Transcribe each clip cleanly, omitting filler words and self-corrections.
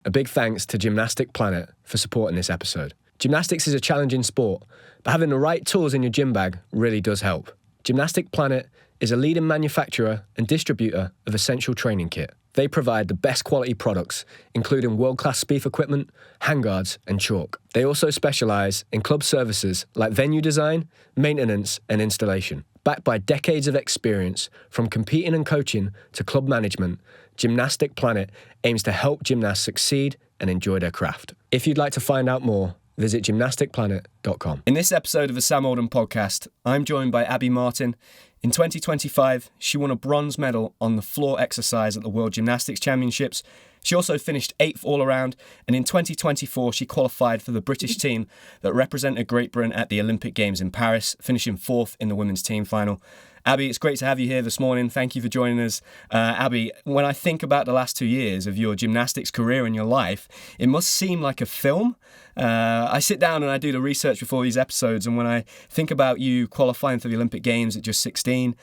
A big thanks to Gymnastic Planet for supporting this episode. Gymnastics is a challenging sport, but having the right tools in your gym bag really does help. Gymnastic Planet is a leading manufacturer and distributor of essential training kit. They provide the best quality products, including world-class speed equipment, handguards, and chalk. They also specialise in club services like venue design, maintenance, and installation. Backed by decades of experience, from competing and coaching to club management, Gymnastic Planet aims to help gymnasts succeed and enjoy their craft. If you'd like to find out more, visit gymnasticplanet.com. In this episode of the Sam Oldham podcast, I'm joined by Abby Martin. In 2025, she won a bronze medal on the floor exercise at the World Gymnastics Championships. She also finished 8th all-around, and in 2024, she qualified for the British team that represented Great Britain at the Olympic Games in Paris, finishing 4th in the women's team final. Abby, it's great to have you here this morning. Thank you for joining us. Abby, when I think about the last 2 years of your gymnastics career and your life, it must seem like a film. I sit down and I do the research before these episodes, and when I think about you qualifying for the Olympic Games at just 16,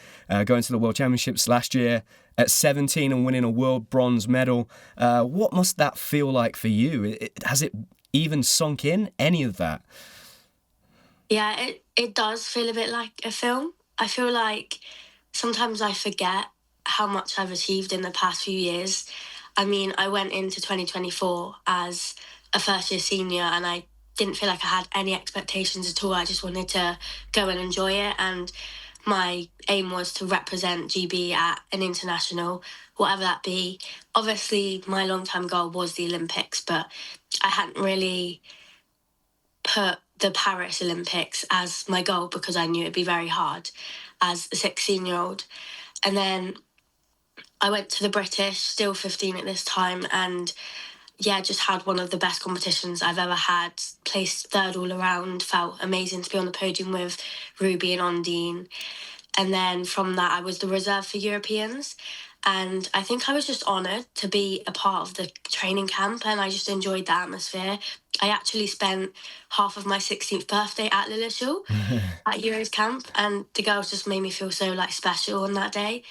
going to the World Championships last year at 17 and winning a world bronze medal, what must that feel like for you? Has it even sunk in, any of that? Yeah, it does feel a bit like a film. I feel like sometimes I forget how much I've achieved in the past few years. I mean, I went into 2024 as a first-year senior and I didn't feel like I had any expectations at all. I just wanted to go and enjoy it, and my aim was to represent GB at an international, whatever that be. Obviously, my long-term goal was the Olympics, but I hadn't really put the Paris Olympics as my goal because I knew it'd be very hard as a 16-year-old. And then I went to the British, still 15 at this time, and yeah, just had one of the best competitions I've ever had. Placed 3rd all around, felt amazing to be on the podium with Ruby and Ondine. And then from that, I was the reserve for Europeans. And I think I was just honoured to be a part of the training camp, and I just enjoyed the atmosphere. I actually spent half of my 16th birthday at Lilleshall at Euros camp, and the girls just made me feel so special on that day.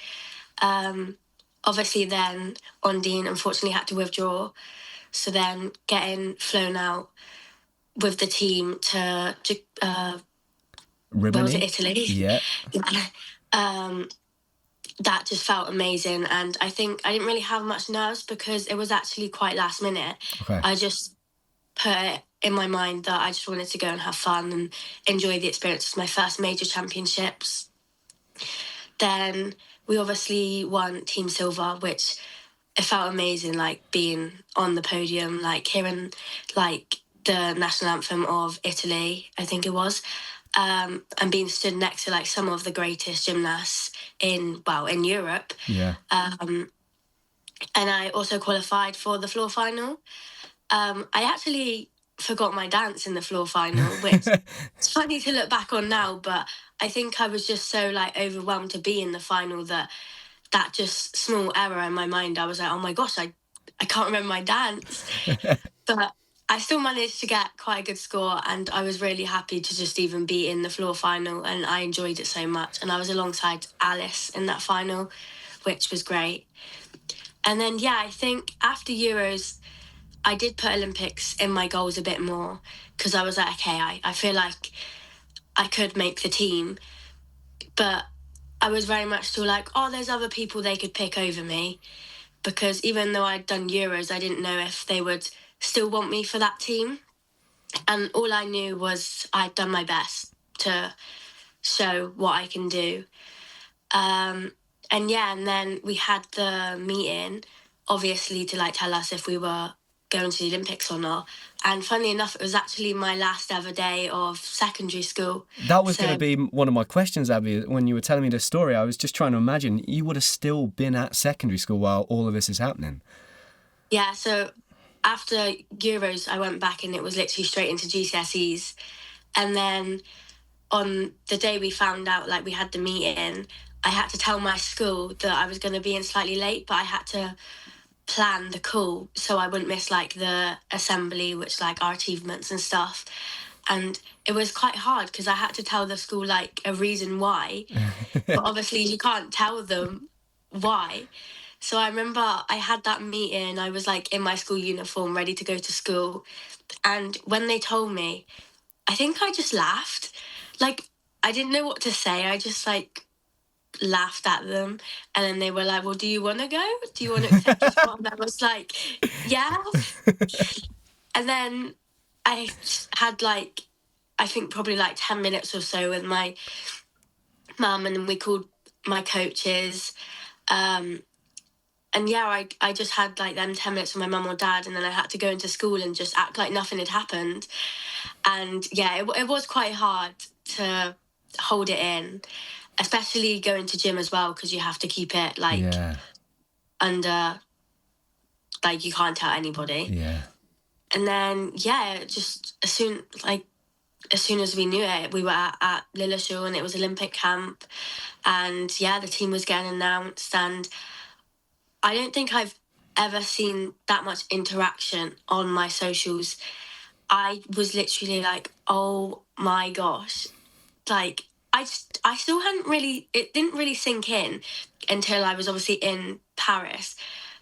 Obviously then Ondine unfortunately had to withdraw. So then getting flown out with the team to where was it, Italy? Yeah. That just felt amazing, and I think I didn't really have much nerves because it was actually quite last minute. Okay. I just put it in my mind that I just wanted to go and have fun and enjoy the experience. It's my first major championships. Then we obviously won Team Silver, which it felt amazing, being on the podium, hearing the national anthem of Italy, I think it was. And being stood next to some of the greatest gymnasts in Europe. Yeah. And I also qualified for the floor final. I actually forgot my dance in the floor final, which it's funny to look back on now, but I think I was just so overwhelmed to be in the final that just small error in my mind, I was like, oh my gosh, I can't remember my dance. But I still managed to get quite a good score, and I was really happy to just even be in the floor final, and I enjoyed it so much. And I was alongside Alice in that final, which was great. And then, yeah, I think after Euros, I did put Olympics in my goals a bit more because I was like, okay, I feel like I could make the team. But I was very much still there's other people they could pick over me, because even though I'd done Euros, I didn't know if they would still want me for that team. And all I knew was I'd done my best to show what I can do. And then we had the meeting, obviously, to tell us if we were going to the Olympics or not. And funnily enough, it was actually my last ever day of secondary school. That was going to be one of my questions, Abby. When you were telling me this story, I was just trying to imagine you would have still been at secondary school while all of this is happening. Yeah, so after Euros, I went back and it was literally straight into GCSEs. And then on the day we found out, we had the meeting, I had to tell my school that I was going to be in slightly late, but I had to plan the call so I wouldn't miss the assembly, which our achievements and stuff. And it was quite hard because I had to tell the school a reason why, but obviously you can't tell them why. So I remember I had that meeting. I was like in my school uniform, ready to go to school. And when they told me, I think I just laughed. Like, I didn't know what to say. I just like laughed at them. And then they were like, well, do you want to go? Do you want to accept your spot? And I was like, yeah. And then I had like, I think probably like 10 minutes or so with my mum, and then we called my coaches. And yeah, I just had like them 10 minutes with my mum or dad, and then I had to go into school and just act like nothing had happened. And yeah, it was quite hard to hold it in, especially going to gym as well, because you have to keep it like under, like you can't tell anybody. Yeah. And then yeah, just as soon as we knew it, we were at Lilleshall, and it was Olympic camp, and yeah, the team was getting announced, and I don't think I've ever seen that much interaction on my socials. I was literally like, oh my gosh. Like, I still hadn't really, it didn't really sink in until I was obviously in Paris.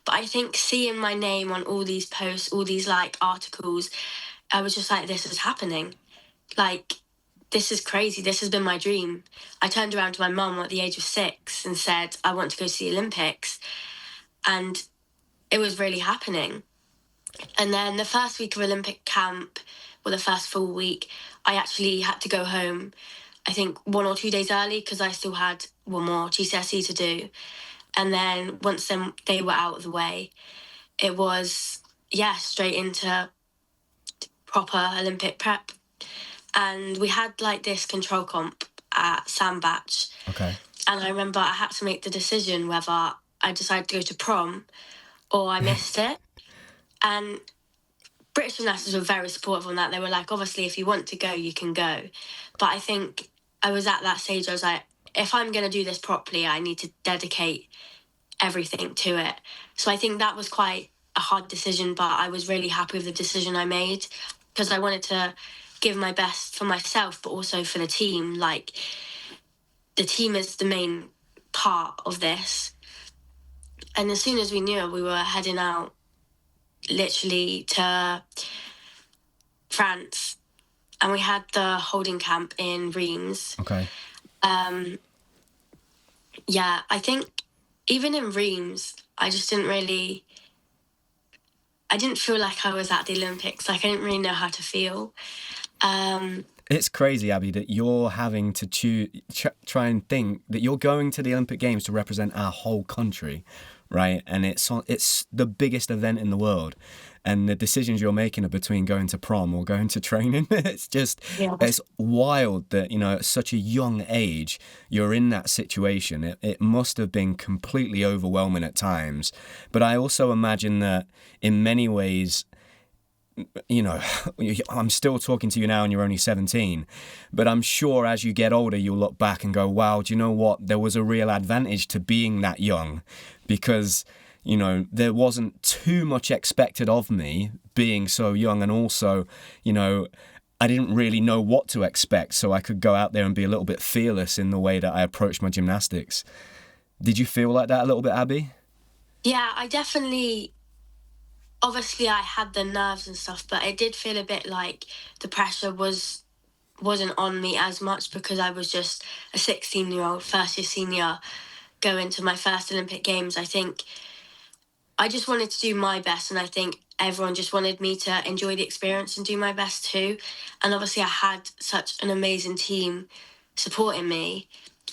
But I think seeing my name on all these posts, all these like articles, I was just like, this is happening. Like, this is crazy. This has been my dream. I turned around to my mum at the age of 6 and said, I want to go to the Olympics. And it was really happening. And then the first week of Olympic camp, or the first full week, I actually had to go home, I think 1 or 2 days early, because I still had one more GCSE to do. And then once they were out of the way, it was, yeah, straight into proper Olympic prep. And we had like this control comp at Sandbach. Okay. And I remember I had to make the decision whether I decided to go to prom or I missed it. And British Gymnastics were very supportive on that. They were like, obviously, if you want to go, you can go. But I think I was at that stage, I was like, if I'm going to do this properly, I need to dedicate everything to it. So I think that was quite a hard decision, but I was really happy with the decision I made, because I wanted to give my best for myself, but also for the team. Like, the team is the main part of this. And as soon as we knew it, we were heading out literally to France, and we had the holding camp in Reims. Okay. Yeah, I think even in Reims, I didn't feel like I was at the Olympics. Like, I didn't really know how to feel. It's crazy, Abby, that you're having to try and think that you're going to the Olympic Games to represent our whole country, right? And it's the biggest event in the world. And the decisions you're making are between going to prom or going to training. It's just, It's wild that, at such a young age, you're in that situation. It must have been completely overwhelming at times. But I also imagine that in many ways, I'm still talking to you now and you're only 17, but I'm sure as you get older, you'll look back and go, wow, do you know what? There was a real advantage to being that young, because, there wasn't too much expected of me being so young. And also, I didn't really know what to expect, so I could go out there and be a little bit fearless in the way that I approached my gymnastics. Did you feel like that a little bit, Abby? Yeah, I definitely... Obviously, I had the nerves and stuff, but it did feel a bit like the pressure wasn't on me as much, because I was just a 16-year-old, first-year senior, going to my first Olympic Games. I think I just wanted to do my best, and I think everyone just wanted me to enjoy the experience and do my best too. And obviously, I had such an amazing team supporting me.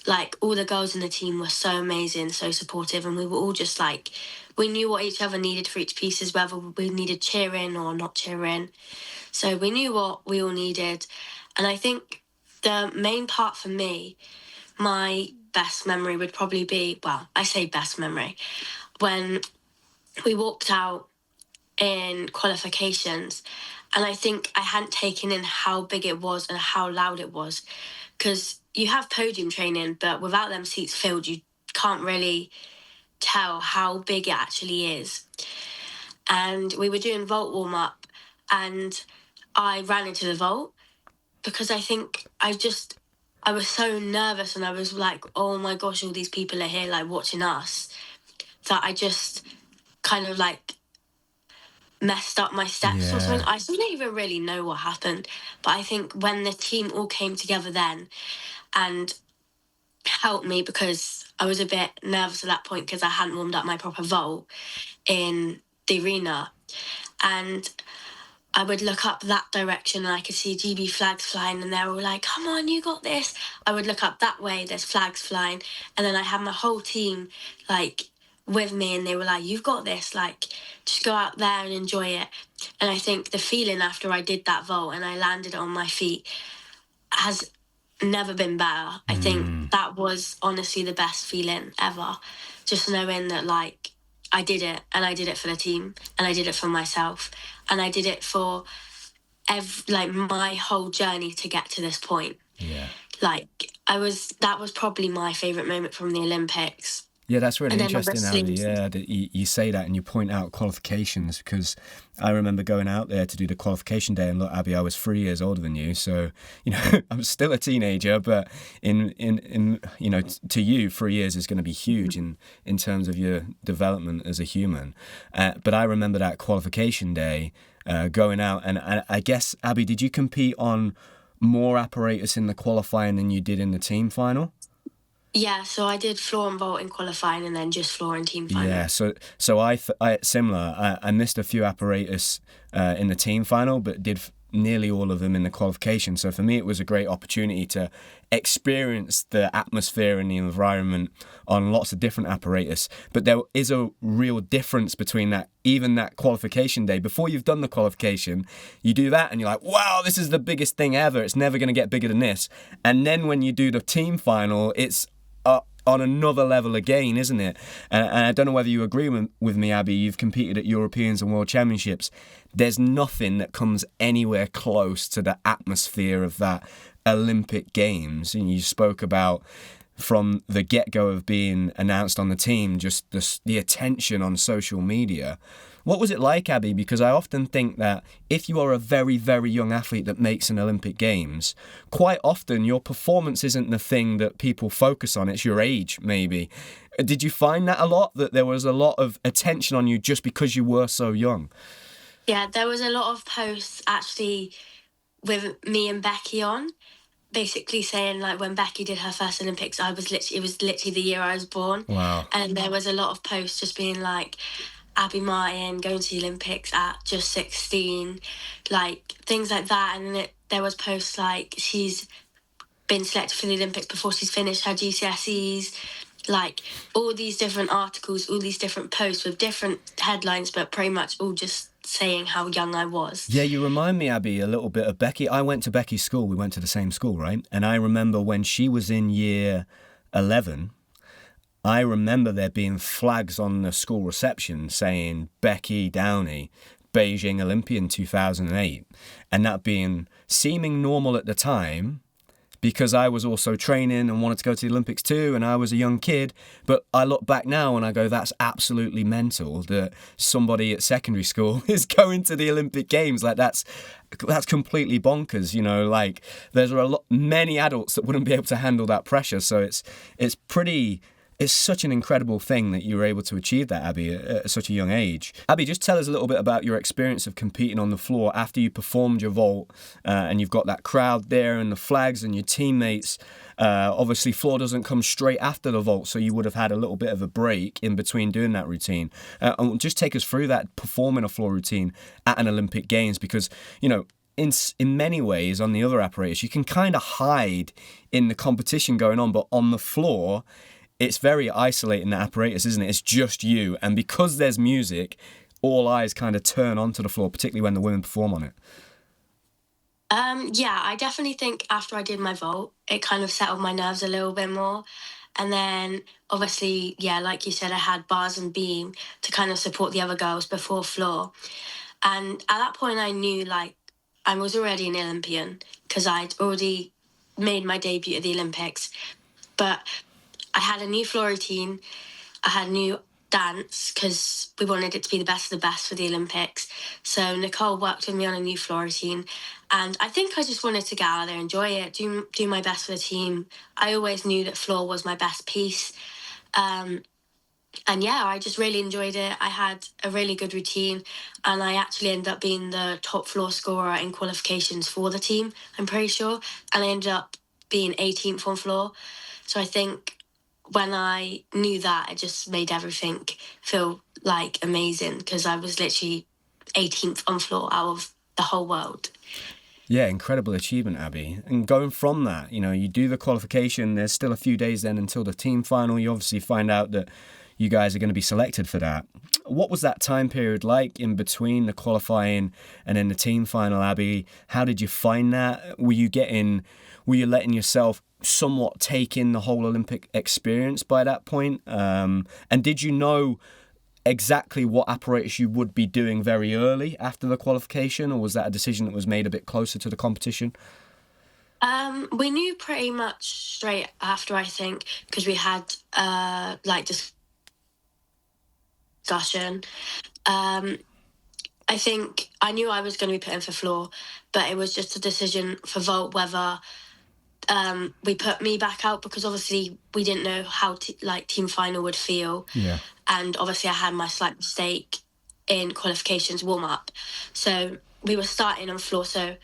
Like, all the girls in the team were so amazing, so supportive, and we were all just like, we knew what each other needed for each pieces, whether we needed cheering or not cheering. So we knew what we all needed. And I think the main part for me, my best memory would probably be, well, I say best memory, when we walked out in qualifications, and I think I hadn't taken in how big it was and how loud it was, because you have podium training, but without them seats filled, you can't really tell how big it actually is. And we were doing vault warm-up, and I ran into the vault, because I think I was so nervous, and I was like, oh my gosh, all these people are here like watching us. that I just kind of like messed up my steps or something. I still don't even really know what happened, but I think when the team all came together then and helped me, because I was a bit nervous at that point because I hadn't warmed up my proper vault in the arena, and I would look up that direction and I could see GB flags flying, and they were all like, come on, you got this. I would look up that way, there's flags flying, and then I had my whole team like with me, and they were like, you've got this, like just go out there and enjoy it. And I think the feeling after I did that vault and I landed on my feet has never been better. I think that was honestly the best feeling ever, just knowing that like I did it, and I did it for the team, and I did it for myself, and I did it for my whole journey to get to this point. Like that was probably my favourite moment from the Olympics. Yeah, that's really interesting, Abby. Yeah, that you say that and you point out qualifications, because I remember going out there to do the qualification day, and look, Abby, I was 3 years older than you, so I'm still a teenager, but in to you, 3 years is going to be huge in terms of your development as a human. But I remember that qualification day going out, and I guess, Abby, did you compete on more apparatus in the qualifying than you did in the team final? Yeah, so I did floor and vault in qualifying, and then just floor and team final. Yeah, so I similar. I missed a few apparatus in the team final, but did nearly all of them in the qualification. So for me, it was a great opportunity to experience the atmosphere and the environment on lots of different apparatus. But there is a real difference between that, even that qualification day. Before you've done the qualification, you do that and you're like, wow, this is the biggest thing ever. It's never going to get bigger than this. And then when you do the team final, it's on another level again, isn't it? And I don't know whether you agree with me, Abby. You've competed at Europeans and World Championships. There's nothing that comes anywhere close to the atmosphere of that Olympic Games. And you spoke about, from the get-go of being announced on the team, just the attention on social media. What was it like, Abby? Because I often think that if you are a very, very young athlete that makes an Olympic Games, quite often your performance isn't the thing that people focus on. It's your age, maybe. Did you find that a lot, that there was a lot of attention on you just because you were so young? Yeah, there was a lot of posts actually with me and Becky on, basically saying like when Becky did her first Olympics, it was literally the year I was born. Wow. And there was a lot of posts just being like, Abby Martin going to the Olympics at just 16, like things like that. And then there was posts like she's been selected for the Olympics before she's finished her GCSEs, like all these different articles, all these different posts with different headlines, but pretty much all just saying how young I was. Yeah, you remind me, Abby, a little bit of Becky. I went to Becky's school. We went to the same school, right? And I remember when she was in year 11, I remember there being flags on the school reception saying Becky Downey, Beijing Olympian 2008. And that being seeming normal at the time, because I was also training and wanted to go to the Olympics too, and I was a young kid. But I look back now and I go, that's absolutely mental that somebody at secondary school is going to the Olympic Games. Like that's completely bonkers, like there's many adults that wouldn't be able to handle that pressure. So it's such an incredible thing that you were able to achieve that, Abby, at such a young age. Abby, just tell us a little bit about your experience of competing on the floor after you performed your vault and you've got that crowd there and the flags and your teammates. Obviously, floor doesn't come straight after the vault, so you would have had a little bit of a break in between doing that routine. And just take us through that, performing a floor routine at an Olympic Games, because, in many ways, on the other apparatus, you can kind of hide in the competition going on, but on the floor, it's very isolating, the apparatus, isn't it? It's just you. And because there's music, all eyes kind of turn onto the floor, particularly when the women perform on it. Yeah, I definitely think after I did my vault, it kind of settled my nerves a little bit more. And then obviously, yeah, like you said, I had bars and beam to kind of support the other girls before floor. And at that point, I knew like I was already an Olympian because I'd already made my debut at the Olympics. But I had a new floor routine. I had a new dance because we wanted it to be the best of the best for the Olympics. So Nicole worked with me on a new floor routine. And I think I just wanted to get out there, enjoy it, do my best for the team. I always knew that floor was my best piece. And yeah, I just really enjoyed it. I had a really good routine, and I actually ended up being the top floor scorer in qualifications for the team, I'm pretty sure. And I ended up being 18th on floor. So I think when I knew that, it just made everything feel like amazing, because I was literally 18th on floor out of the whole world. Yeah, incredible achievement, Abby. And going from that, you do the qualification, there's still a few days then until the team final. You obviously find out that you guys are going to be selected for that. What was that time period like in between the qualifying and then the team final, Abby? How did you find that? Were you letting yourself somewhat take in the whole Olympic experience by that point? And did you know exactly what apparatus you would be doing very early after the qualification, or was that a decision that was made a bit closer to the competition? We knew pretty much straight after, I think, because we had discussion. I think I knew I was going to be put in for floor, but it was just a decision for vault whether we put me back out, because obviously we didn't know how team final would feel. Yeah. And obviously I had my slight mistake in qualifications warm up. So we were starting on floor. So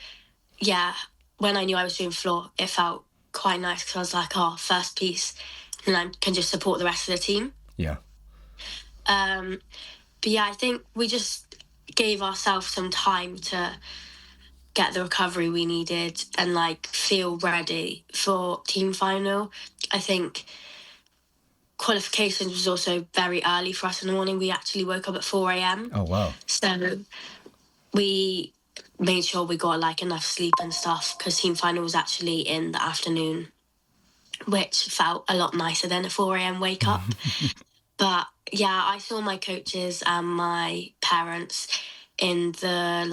yeah, when I knew I was doing floor, it felt quite nice, because I was like, oh, first piece, and I can just support the rest of the team. Yeah. But yeah, I think we just gave ourselves some time to get the recovery we needed and feel ready for team final. I think qualifications was also very early for us in the morning. We actually woke up at 4 a.m. Oh, wow. So we made sure we got enough sleep and stuff, because team final was actually in the afternoon, which felt a lot nicer than a 4 a.m. wake up. But yeah, I saw my coaches and my parents in the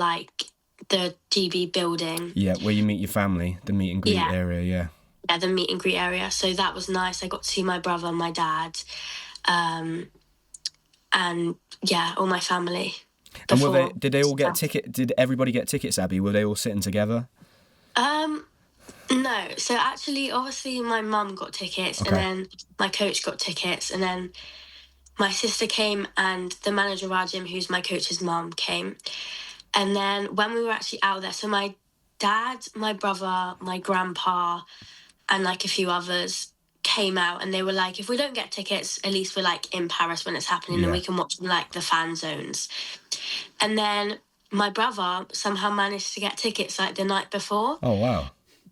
GB building. Yeah, where you meet your family, the meet and greet area, yeah. Yeah, the meet and greet area. So that was nice. I got to see my brother and my dad, and yeah, all my family. And did they all get tickets? Did everybody get tickets, Abby? Were they all sitting together? No. So actually, obviously, my mum got tickets, Okay. and then my coach got tickets, and then my sister came, and the manager of our gym, who's my coach's mum, came. And then when we were actually out there, so my dad, my brother, my grandpa, and a few others came out, and they were like, if we don't get tickets, at least we're in Paris when it's happening, and we can watch them the fan zones. And then my brother somehow managed to get tickets the night before. Oh, wow.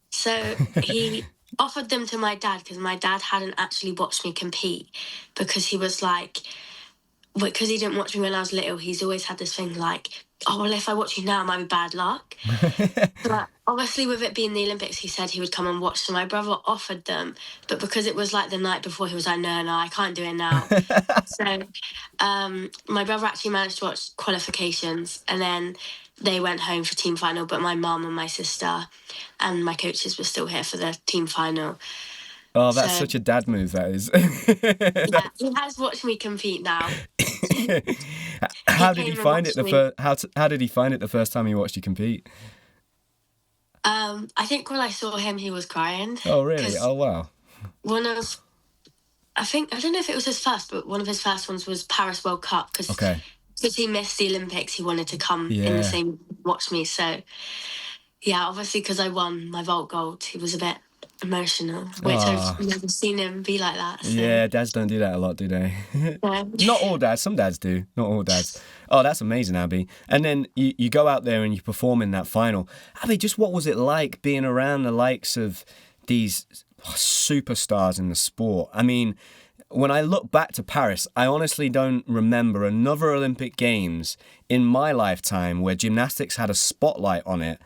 So he offered them to my dad, because my dad hadn't actually watched me compete, because he was because he didn't watch me when I was little, he's always had this thing oh, well, if I watch you now, it might be bad luck. But obviously, with it being the Olympics, he said he would come and watch. So my brother offered them, but because it was the night before, he was like, no, I can't do it now. So my brother actually managed to watch qualifications, and then they went home for team final, but my mum and my sister and my coaches were still here for the team final. Oh, that's such a dad move, that is. Yeah, he has watched me compete now. How did he find it how did he find it the first time he watched you compete? I think when I saw him, he was crying. Oh, really? Oh, wow. I don't know if it was his first, but one of his first ones was Paris World Cup, because he missed the Olympics, he wanted to come in the same watch me. So yeah, obviously, because I won my vault gold, he was a bit emotional, which I've never seen him be like that. So. Yeah, dads don't do that a lot, do they? Yeah. Not all dads. Some dads do. Not all dads. Oh, that's amazing, Abby. And then you go out there and you perform in that final. Abby, just what was it like being around the likes of these superstars in the sport? I mean, when I look back to Paris, I honestly don't remember another Olympic Games in my lifetime where gymnastics had a spotlight on it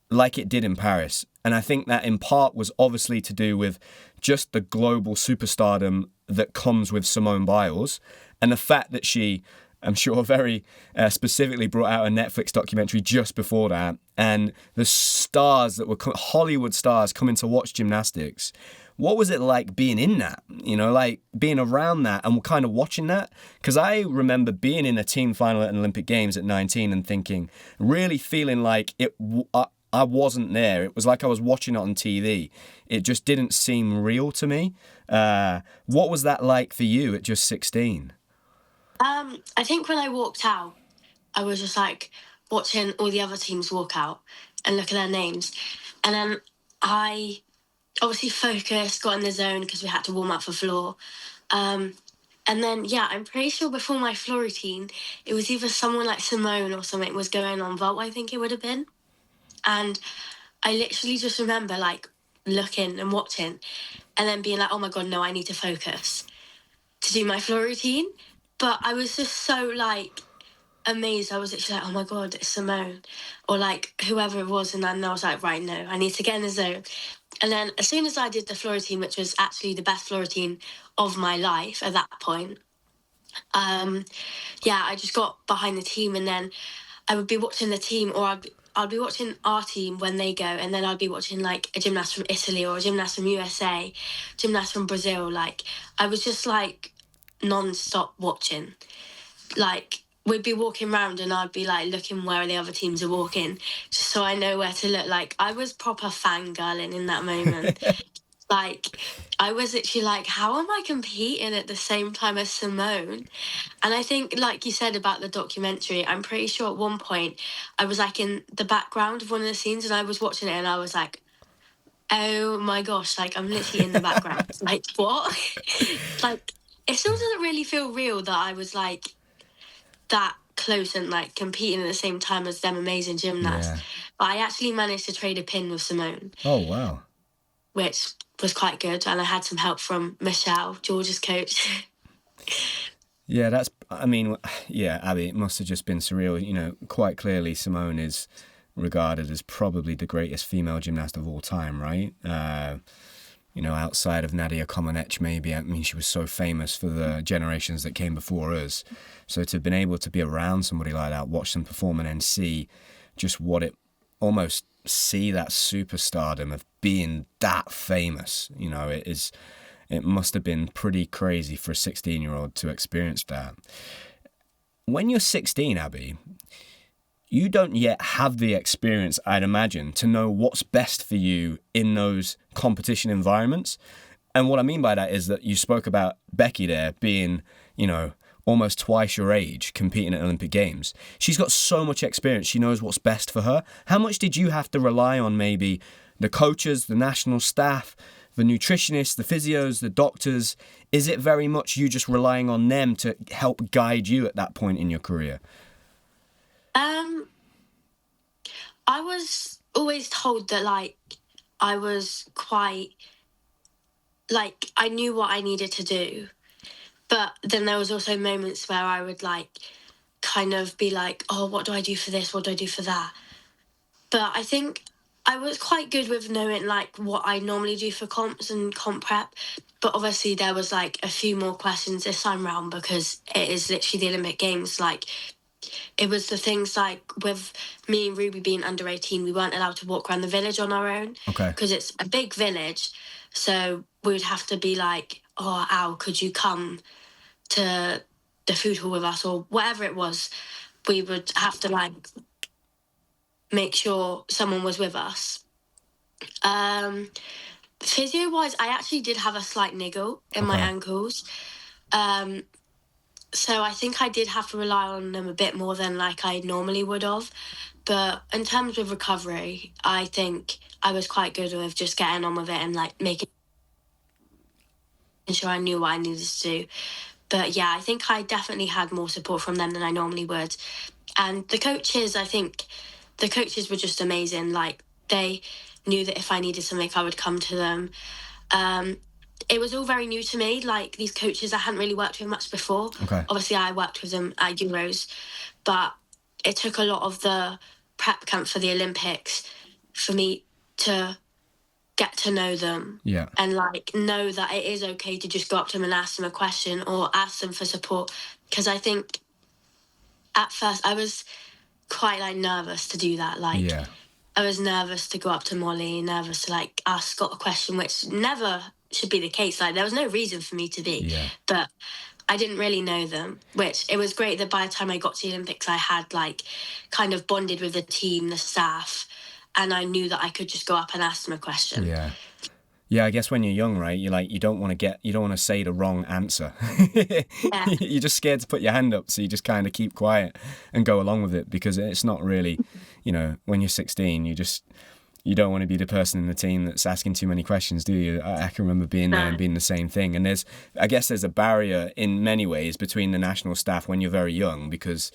like it did in Paris. And I think that in part was obviously to do with just the global superstardom that comes with Simone Biles, and the fact that she, I'm sure, very specifically brought out a Netflix documentary just before that, and the stars that were Hollywood stars coming to watch gymnastics. What was it like being in that? Being around that and kind of watching that? Because I remember being in a team final at an Olympic Games at 19 and thinking, really feeling like I wasn't there. It was like I was watching it on TV. It just didn't seem real to me. What was that like for you at just 16? I think when I walked out, I was just like watching all the other teams walk out and look at their names. And then I obviously focused, got in the zone because we had to warm up for floor. And then, yeah, I'm pretty sure before my floor routine, it was either someone like Simone or something was going on vault, I think it would have been. And I literally just remember like looking and watching and then being like, oh my God, no, I need to focus to do my floor routine. But I was just so like amazed. I was literally like, oh my God, it's Simone or like whoever it was. And then I was like, right, no, I need to get in the zone. And then as soon as I did the floor routine, which was actually the best floor routine of my life at that point, I just got behind the team and then I would be watching the team or I'd be watching our team when they go and then I'd be watching like a gymnast from Italy or a gymnast from USA, gymnast from Brazil. Like I was just like non-stop watching. Like we'd be walking around and I'd be like looking where the other teams are walking just so I know where to look. Like I was proper fangirling in that moment. Like I was literally like, how am I competing at the same time as Simone? And I think, like you said about the documentary, I'm pretty sure at one point I was like in the background of one of the scenes and I was watching it and I was like, oh my gosh, like I'm literally in the background. Like, what? Like, it still doesn't really feel real that I was like that close and like competing at the same time as them amazing gymnasts. Yeah. But I actually managed to trade a pin with Simone. Oh, wow. Which was quite good. And I had some help from Michelle, George's coach. Yeah, Abby, it must have just been surreal. You know, quite clearly Simone is regarded as probably the greatest female gymnast of all time, right? Outside of Nadia Comaneci, maybe. I mean, she was so famous for the generations that came before us. So to have been able to be around somebody like that, watch them perform and then see just see that superstardom of being that famous, it must have been pretty crazy for a 16-year-old to experience that. When you're 16, Abby, you don't yet have the experience, I'd imagine, to know what's best for you in those competition environments. And what I mean by that is that you spoke about Becky there being, almost twice your age competing at Olympic Games. She's got so much experience. She knows what's best for her. How much did you have to rely on maybe the coaches, the national staff, the nutritionists, the physios, the doctors? Is it very much you just relying on them to help guide you at that point in your career? I was always told that, like, I was quite, like, I knew what I needed to do. But then there was also moments where I would, like, kind of be like, oh, what do I do for this? What do I do for that? But I think I was quite good with knowing, like, what I normally do for comps and comp prep. But obviously there was, like, a few more questions this time round because it is literally the Olympic Games. Like, it was the things like with me and Ruby being under 18, we weren't allowed to walk around the village on our own. Okay. Because it's a big village. So we would have to be like, oh, Al, could you come to the food hall with us or whatever it was? We would have to like make sure someone was with us. Physio-wise, I actually did have a slight niggle in my ankles. So I think I did have to rely on them a bit more than like I normally would have. But in terms of recovery, I think I was quite good with just getting on with it and like making sure I knew what I needed to do. But yeah, I think I definitely had more support from them than I normally would. And the coaches, I think the coaches were just amazing. Like they knew that if I needed something, I would come to them. It was all very new to me. Like these coaches I hadn't really worked with much before. Okay. Obviously I worked with them at Euros, but it took a lot of the prep camp for the Olympics for me to get to know them. Yeah. And like know that it is okay to just go up to them and ask them a question or ask them for support. Because I think at first I was quite like nervous to do that. Like I was nervous to go up to Molly, nervous to like ask Scott a question, which never should be the case. Like there was no reason for me to be, but I didn't really know them, which it was great that by the time I got to the Olympics, I had like kind of bonded with the team, the staff, and I knew that I could just go up and ask them a question. Yeah. Yeah, I guess when you're young, right, you don't want to say the wrong answer. Yeah. You're just scared to put your hand up, so you just kind of keep quiet and go along with it, because it's not really, when you're 16, you don't want to be the person in the team that's asking too many questions, do you? I can remember being there and being the same thing. And I guess there's a barrier in many ways between the national staff when you're very young, because,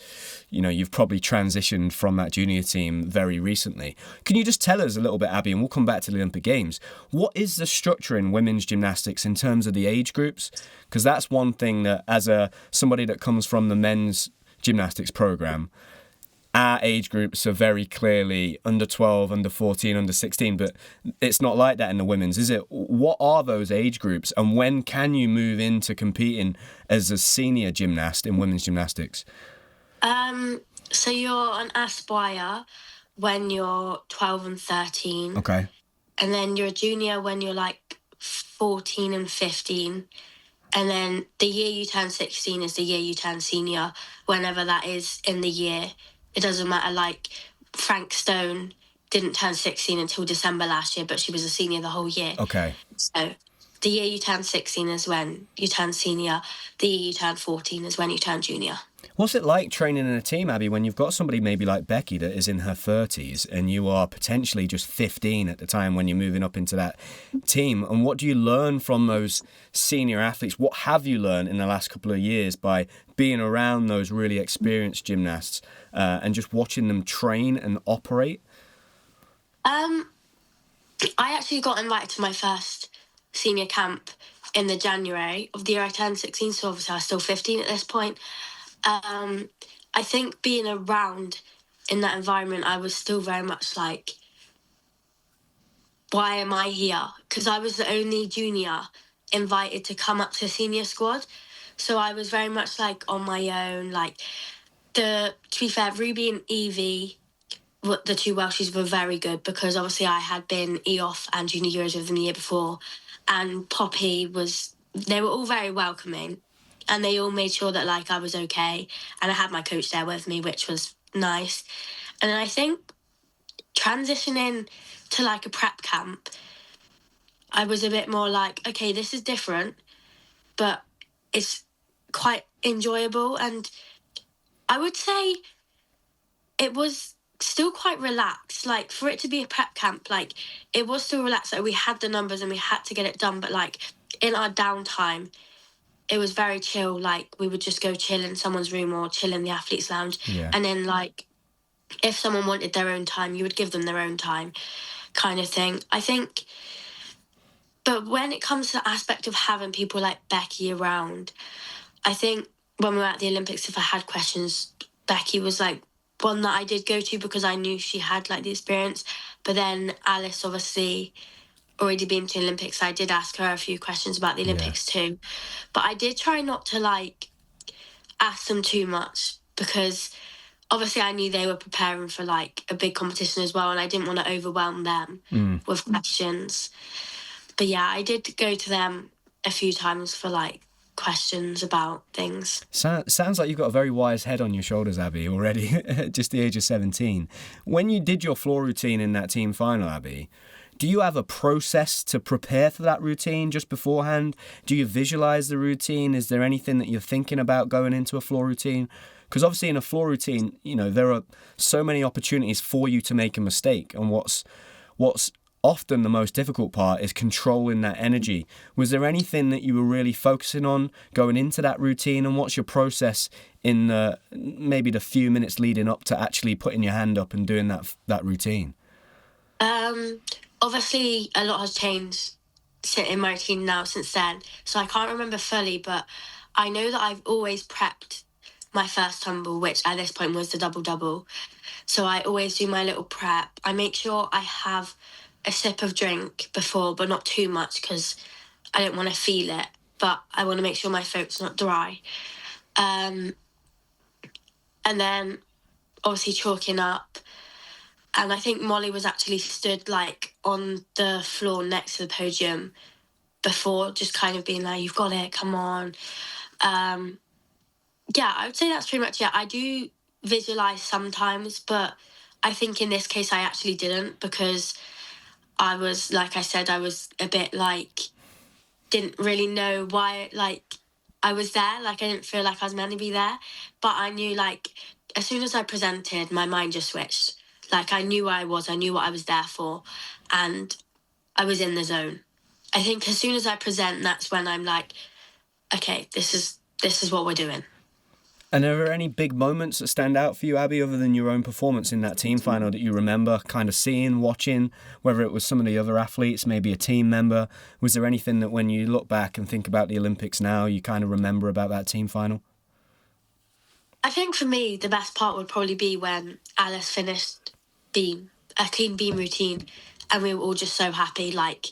you've probably transitioned from that junior team very recently. Can you just tell us a little bit, Abby, and we'll come back to the Olympic Games. What is the structure in women's gymnastics in terms of the age groups? Because that's one thing that, as somebody that comes from the men's gymnastics program, our age groups are very clearly under 12, under 14, under 16, but it's not like that in the women's, is it? What are those age groups, and when can you move into competing as a senior gymnast in women's gymnastics? So you're an aspire when you're 12 and 13. Okay. And then you're a junior when you're like 14 and 15. And then the year you turn 16 is the year you turn senior, whenever that is in the year. It doesn't matter, like Frank Stone didn't turn 16 until December last year, but she was a senior the whole year. Okay. So the year you turn 16 is when you turn senior. The year you turn 14 is when you turn junior. What's it like training in a team, Abby, when you've got somebody maybe like Becky that is in her 30s and you are potentially just 15 at the time when you're moving up into that team? And what do you learn from those senior athletes? What have you learned in the last couple of years by being around those really experienced gymnasts and just watching them train and operate? I actually got invited to my first senior camp in the January of the year I turned 16, so obviously I was still 15 at this point. I think being around in that environment, I was still very much like, why am I here? Because I was the only junior invited to come up to the senior squad. So I was very much like on my own. Like, to be fair, Ruby and Evie, the two Welshies, were very good, because obviously I had been EOF and Junior Euros with them the year before. And Poppy they were all very welcoming. And they all made sure that, like, I was okay. And I had my coach there with me, which was nice. And then I think transitioning to, like, a prep camp, I was a bit more like, okay, this is different, but it's quite enjoyable. And I would say it was still quite relaxed. Like, for it to be a prep camp, like, it was still relaxed. Like, we had the numbers and we had to get it done. But, like, in our downtime, it was very chill. Like, we would just go chill in someone's room or chill in the athletes' lounge. Yeah. And then, like, if someone wanted their own time, you would give them their own time, kind of thing. I think, but when it comes to the aspect of having people like Becky around, I think when we were at the Olympics, if I had questions, Becky was like one that I did go to, because I knew she had like the experience. But then Alice, obviously, already been to the Olympics, I did ask her a few questions about the Olympics too. But I did try not to like ask them too much, because obviously I knew they were preparing for like a big competition as well, and I didn't want to overwhelm them with questions. But yeah, I did go to them a few times for like questions about things. Sounds like you've got a very wise head on your shoulders, Abby, already at just the age of 17. When you did your floor routine in that team final, Abby, do you have a process to prepare for that routine just beforehand? Do you visualize the routine? Is there anything that you're thinking about going into a floor routine? Because obviously in a floor routine, there are so many opportunities for you to make a mistake. And what's often the most difficult part is controlling that energy. Was there anything that you were really focusing on going into that routine? And what's your process in maybe the few minutes leading up to actually putting your hand up and doing that routine? Obviously, a lot has changed in my routine now since then, so I can't remember fully, but I know that I've always prepped my first tumble, which at this point was the double-double. So I always do my little prep. I make sure I have a sip of drink before, but not too much, because I don't want to feel it, but I want to make sure my throat's not dry. And then, obviously, chalking up. And I think Molly was actually stood like on the floor next to the podium before, just kind of being like, you've got it, come on. Yeah, I would say that's pretty much it. I do visualize sometimes, but I think in this case I actually didn't, because I was, like I said, I was a bit like, didn't really know why, like, I was there. Like, I didn't feel like I was meant to be there. But I knew, like, as soon as I presented, my mind just switched. Like, I knew where I was, I knew what I was there for, and I was in the zone. I think as soon as I present, that's when I'm like, okay, this is what we're doing. And are there any big moments that stand out for you, Abby, other than your own performance in that team final that you remember kind of seeing, watching, whether it was some of the other athletes, maybe a team member? Was there anything that when you look back and think about the Olympics now, you kind of remember about that team final? I think for me, the best part would probably be when Alice finished a clean beam routine, and we were all just so happy. Like,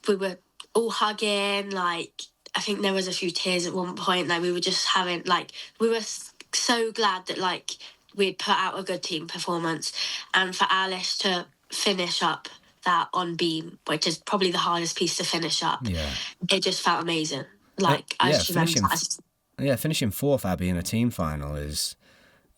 we were all hugging, like, I think there was a few tears at one point. Like, we were just having, like, we were so glad that, like, we'd put out a good team performance. And for Alice to finish up that on beam, which is probably the hardest piece to finish up, it just felt amazing. Like, I just remember that. Finishing fourth, Abby, in a team final is...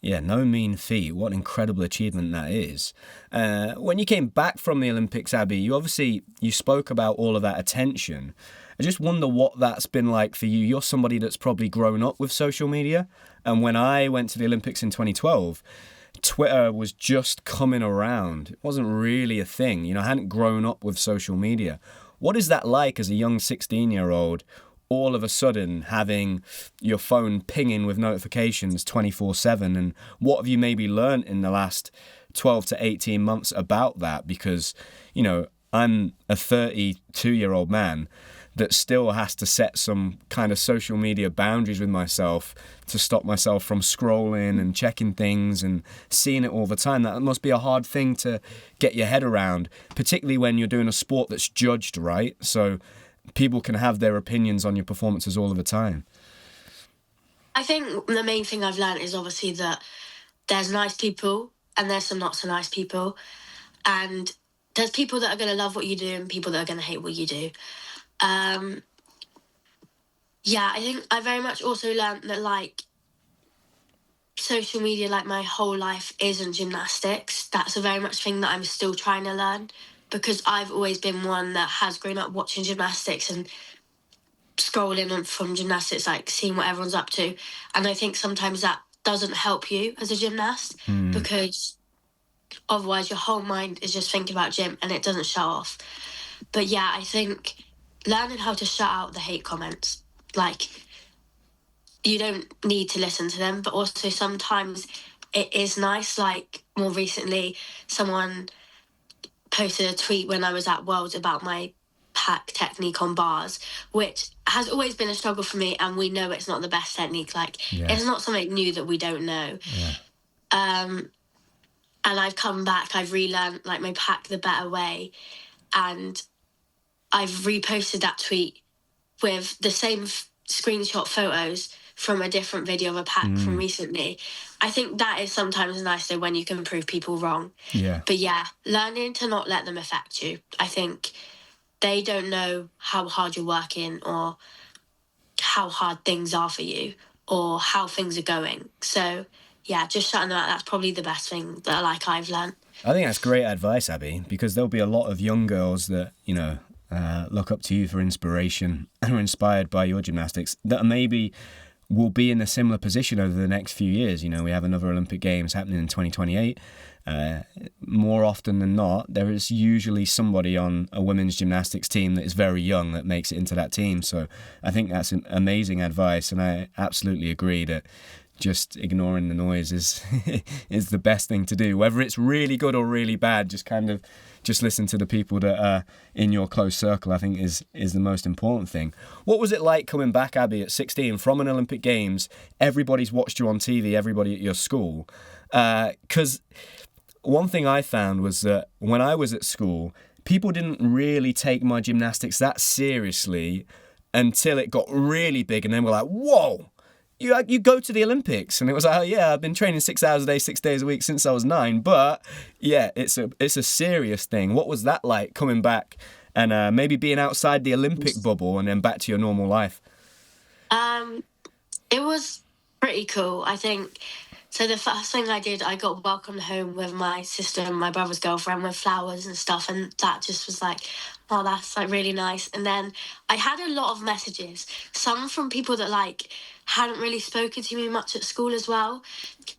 no mean feat. What an incredible achievement that is. When you came back from the Olympics, Abby, you spoke about all of that attention. I just wonder what that's been like for you. You're somebody that's probably grown up with social media. And when I went to the Olympics in 2012, Twitter was just coming around. It wasn't really a thing. I hadn't grown up with social media. What is that like as a young 16-year-old, all of a sudden having your phone pinging with notifications 24/7? And what have you maybe learned in the last 12 to 18 months about that? Because, I'm a 32-year-old man that still has to set some kind of social media boundaries with myself to stop myself from scrolling and checking things and seeing it all the time. That must be a hard thing to get your head around, particularly when you're doing a sport that's judged, right? So people can have their opinions on your performances all of the time. I think the main thing I've learned is obviously that there's nice people and there's some not so nice people. And there's people that are going to love what you do and people that are going to hate what you do. I think I very much also learned that, like, social media, like, my whole life isn't gymnastics. That's a very much thing that I'm still trying to learn, because I've always been one that has grown up watching gymnastics and scrolling on from gymnastics, like, seeing what everyone's up to. And I think sometimes that doesn't help you as a gymnast, because otherwise your whole mind is just thinking about gym and it doesn't show off. But yeah, I think learning how to shut out the hate comments, like, you don't need to listen to them, but also sometimes it is nice. Like, more recently, someone posted a tweet when I was at Worlds about my pack technique on bars, which has always been a struggle for me, and we know it's not the best technique. Like, it's not something new that we don't know. And I've come back, I've relearned, like, my pack the better way, and I've reposted that tweet with the same screenshot photos from a different video of a pack from recently. I think that is sometimes nice, though, when you can prove people wrong. But yeah, learning to not let them affect you. I think they don't know how hard you're working or how hard things are for you or how things are going. So yeah, just shutting them out, that's probably the best thing that, like, I've learned. I think that's great advice, Abby, because there'll be a lot of young girls that, look up to you for inspiration and are inspired by your gymnastics that maybe will be in a similar position over the next few years. We have another Olympic Games happening in 2028. More often than not, there is usually somebody on a women's gymnastics team that is very young that makes it into that team. So I think that's amazing advice, and I absolutely agree that just ignoring the noise is is the best thing to do. Whether it's really good or really bad, just listen to the people that are in your close circle, I think is the most important thing. What was it like coming back, Abby, at 16 from an Olympic Games? Everybody's watched you on TV, everybody at your school. Because one thing I found was that when I was at school, people didn't really take my gymnastics that seriously until it got really big, and then we're like, whoa! You go to the Olympics, and it was like, oh yeah, I've been training 6 hours a day, 6 days a week since I was 9. But yeah, it's a serious thing. What was that like coming back and maybe being outside the Olympic bubble and then back to your normal life? It was pretty cool. I think So the first thing I did, I got welcomed home with my sister and my brother's girlfriend with flowers and stuff, and that just was like, oh, that's like really nice. And then I had a lot of messages, some from people that like hadn't really spoken to me much at school as well.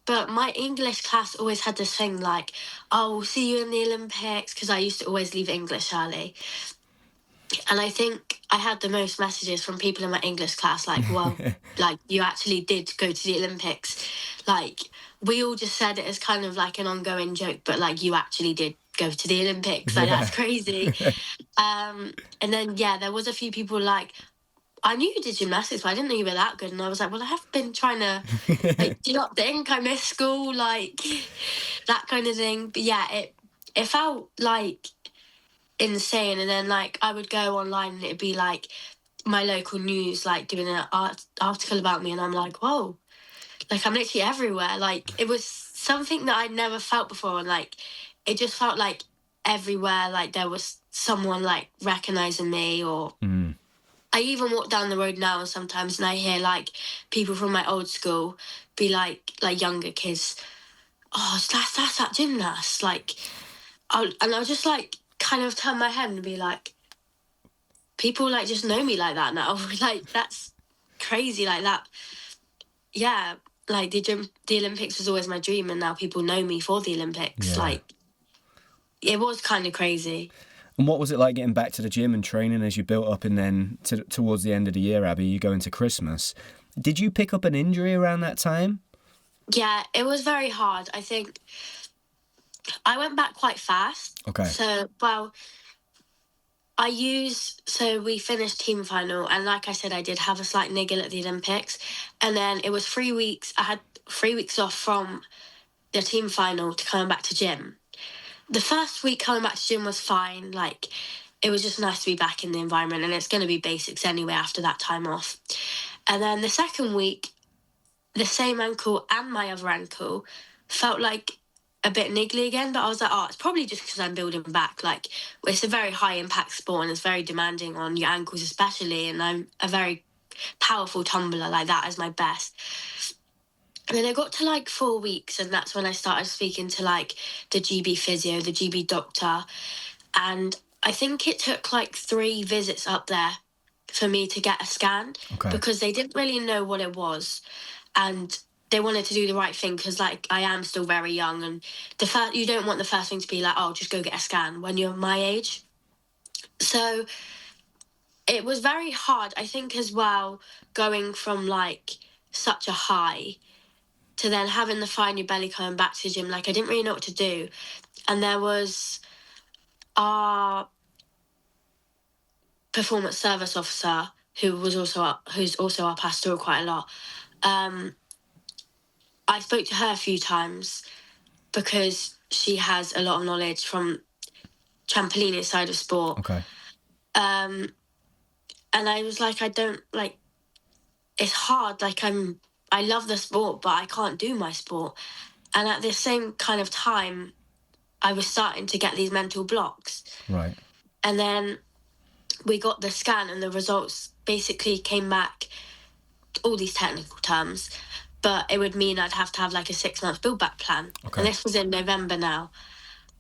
But my English class always had this thing like, oh, we'll see you in the Olympics, because I used to always leave English early. And I think I had the most messages from people in my English class, like, well, like, you actually did go to the Olympics. Like, we all just said it as kind of like an ongoing joke, but like, you actually did go to the Olympics. Like, that's crazy. And then, yeah, there was a few people like, I knew you did gymnastics, but I didn't know you were that good. And I was like, well, I have been trying to, like, do you not think I missed school? Like, that kind of thing. But yeah, it felt like insane. And then like I would go online and it'd be like my local news like doing an article about me, and I'm like, whoa, like I'm literally everywhere. Like it was something that I'd never felt before, and like it just felt like everywhere like there was someone like recognizing me. Or I even walk down the road now sometimes and I hear like people from my old school be like younger kids, oh, that's that gymnast, like I'll just like kind of turn my head and be like, people like just know me like that now. Like that's crazy, like that. Yeah, like the Olympics was always my dream, and now people know me for the Olympics. Yeah. Like it was kind of crazy. And what was it like getting back to the gym and training as you built up, and then towards the end of the year, Abby, you go into Christmas? Did you pick up an injury around that time? Yeah, it was very hard. I think I went back quite fast. Okay. So, well, so we finished team final, and like I said, I did have a slight niggle at the Olympics, and then it was 3 weeks. I had 3 weeks off from the team final to come back to gym. The first week coming back to gym was fine. Like, it was just nice to be back in the environment, and it's going to be basics anyway after that time off. And then the second week, the same ankle and my other ankle felt like a bit niggly again, but I was like, oh, it's probably just because I'm building back. Like, it's a very high impact sport and it's very demanding on your ankles especially, and I'm a very powerful tumbler, like that is my best. And then I got to like 4 weeks, and that's when I started speaking to like the GB physio, the GB doctor, and I think it took like 3 visits up there for me to get a scan. Okay. Because they didn't really know what it was, and they wanted to do the right thing, because like I am still very young, and you don't want the first thing to be like, oh, just go get a scan when you're my age. So it was very hard, I think, as well, going from like such a high to then having the fire in your belly coming back to the gym. Like I didn't really know what to do, and there was our performance service officer who's also our pastoral quite a lot. I spoke to her a few times because she has a lot of knowledge from trampoline side of sport. Okay. And I was like, I don't like, it's hard. Like I love the sport, but I can't do my sport. And at the same kind of time, I was starting to get these mental blocks. Right. And then we got the scan, and the results basically came back, all these technical terms, but it would mean I'd have to have like a 6-month build back plan. Okay. And this was in November now.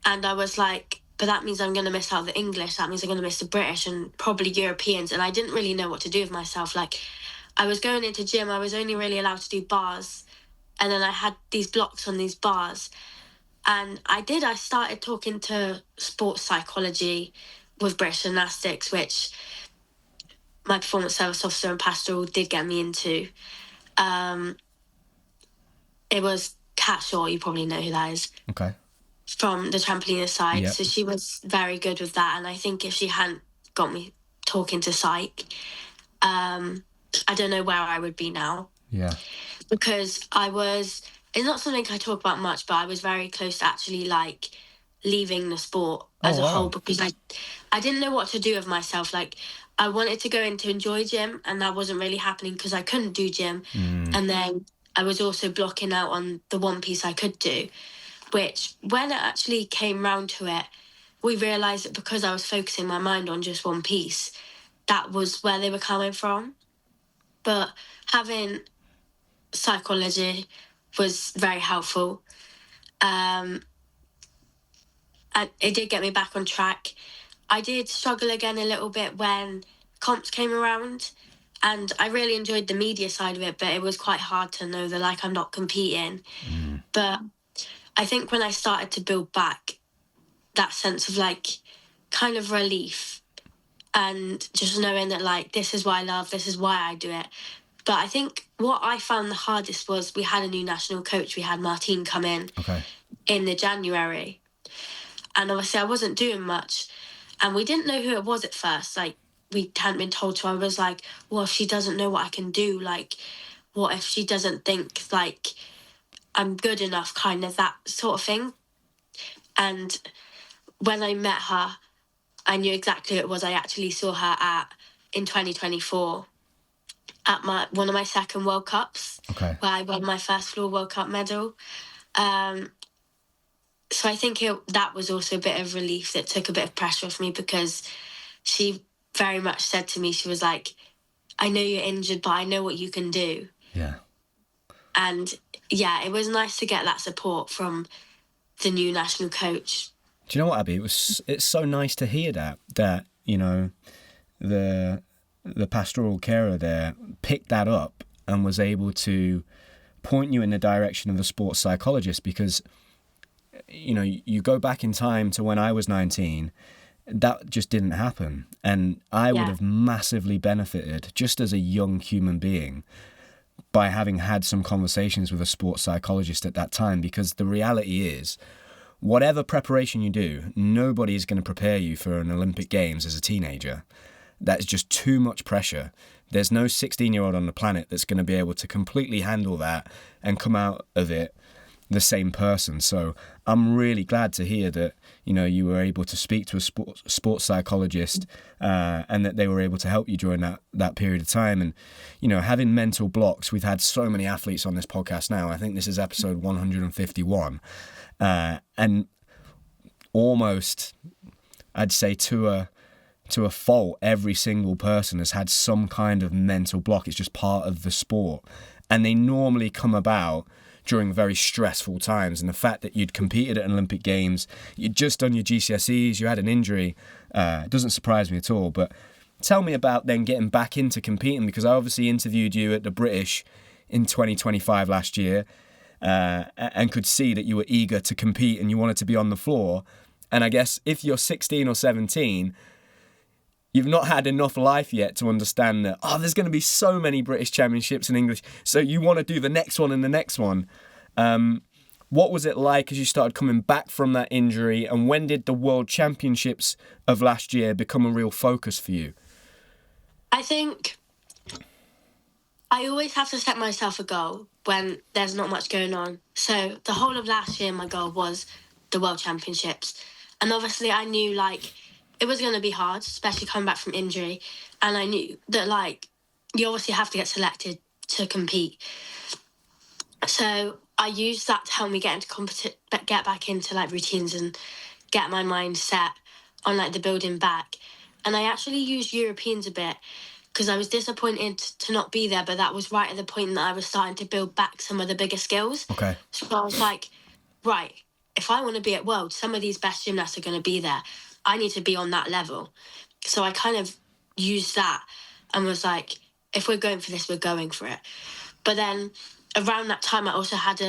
And I was like, but that means I'm going to miss out the English. That means I'm going to miss the British and probably Europeans. And I didn't really know what to do with myself. Like I was going into gym, I was only really allowed to do bars. And then I had these blocks on these bars. And I started talking to sports psychology with British Gymnastics, which my performance service officer and pastoral did get me into. It was Kat Shaw, you probably know who that is. Okay. From the trampoline side. Yep. So she was very good with that. And I think if she hadn't got me talking to psych, I don't know where I would be now. Yeah. Because it's not something I talk about much, but I was very close to actually like leaving the sport as a whole, because I didn't know what to do with myself. Like I wanted to go in to enjoy gym, and that wasn't really happening because I couldn't do gym. And then I was also blocking out on the one piece I could do, which when it actually came round to it, we realised that because I was focusing my mind on just one piece, that was where they were coming from. But having psychology was very helpful. And it did get me back on track. I did struggle again a little bit when comps came around, and I really enjoyed the media side of it, but it was quite hard to know that, like, I'm not competing. But I think when I started to build back that sense of, like, kind of relief and just knowing that, like, this is what I love, this is why I do it. But I think what I found the hardest was we had a new national coach. We had Martin come in the January. And obviously I wasn't doing much. And we didn't know who it was at first. Like, we hadn't been told. So I was like, well, if she doesn't know what I can do, like, what if she doesn't think, like, I'm good enough, kind of that sort of thing. And when I met her, I knew exactly who it was. I actually saw her in 2024 at one of my second World Cups, where I won my first floor World Cup medal. So I think that was also a bit of relief that took a bit of pressure off me, because she very much said to me, she was like, I know you're injured, but I know what you can do. Yeah. And yeah, it was nice to get that support from the new national coach. Do you know what, Abby? It's so nice to hear that, you know, the pastoral carer there picked that up and was able to point you in the direction of a sports psychologist, because, you know, you go back in time to when I was 19, that just didn't happen. And I would have massively benefited just as a young human being by having had some conversations with a sports psychologist at that time, because the reality is, whatever preparation you do, nobody is going to prepare you for an Olympic Games as a teenager. That is just too much pressure. There's no 16-year-old on the planet that's going to be able to completely handle that and come out of it the same person. So I'm really glad to hear that, you know, you were able to speak to a sports psychologist and that they were able to help you during that period of time. And, you know, having mental blocks, we've had so many athletes on this podcast now. I think this is episode 151. And almost, I'd say to a fault, every single person has had some kind of mental block. It's just part of the sport. And they normally come about during very stressful times. And the fact that you'd competed at an Olympic Games, you'd just done your GCSEs, you had an injury, doesn't surprise me at all. But tell me about then getting back into competing, because I obviously interviewed you at the British in 2025 last year, and could see that you were eager to compete and you wanted to be on the floor. And I guess if you're 16 or 17, you've not had enough life yet to understand that, there's going to be so many British Championships in English, so you want to do the next one and the next one. What was it like as you started coming back from that injury, and when did the World Championships of last year become a real focus for you? I think I always have to set myself a goal when there's not much going on. So the whole of last year, my goal was the World Championships. And obviously I knew, like, it was going to be hard, especially coming back from injury. And I knew that, like, you obviously have to get selected to compete. So I used that to help me get back into, like, routines and get my mind set on, like, the building back. And I actually used Europeans a bit, because I was disappointed to not be there, but that was right at the point that I was starting to build back some of the bigger skills. Okay. So I was like, right, if I want to be at World, some of these best gymnasts are going to be there. I need to be on that level. So I kind of used that and was like, if we're going for this, we're going for it. But then around that time, I also had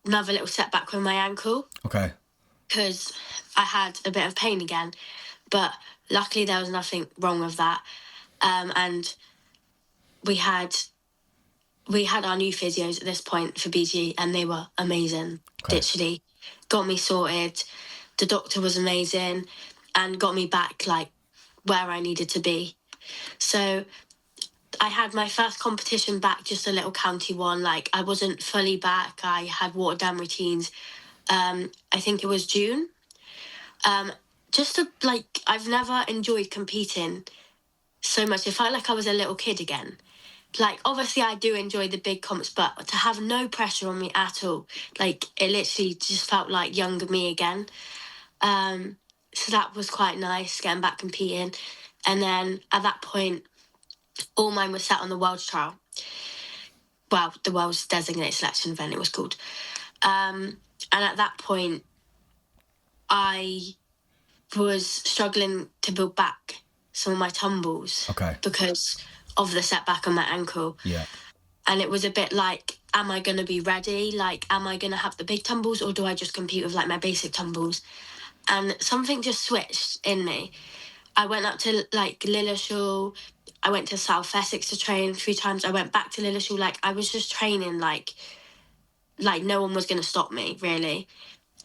another little setback with my ankle. Okay. Because I had a bit of pain again. But luckily there was nothing wrong with that. And we had our new physios at this point for BG, and they were amazing. Okay. Literally got me sorted. The doctor was amazing and got me back, like, where I needed to be. So I had my first competition back, just a little county one. Like, I wasn't fully back. I had watered down routines. I think it was June. Just to, like, I've never enjoyed competing so much. It felt like I was a little kid again. Like, obviously I do enjoy the big comps, but to have no pressure on me at all, like, it literally just felt like younger me again. So that was quite nice, getting back competing. And then at that point, all mine was set on the World trial. well, the world's designated selection event, it was called. And at that point, I was struggling to build back some of my tumbles. Okay. Because of the setback on my ankle. Yeah. And it was a bit like, am I going to be ready? Like, am I going to have the big tumbles, or do I just compete with like my basic tumbles? And something just switched in me. I went up to like Lilleshall. I went to South Essex to train 3 times. I went back to Lilleshall. Like, I was just training like no one was going to stop me, really.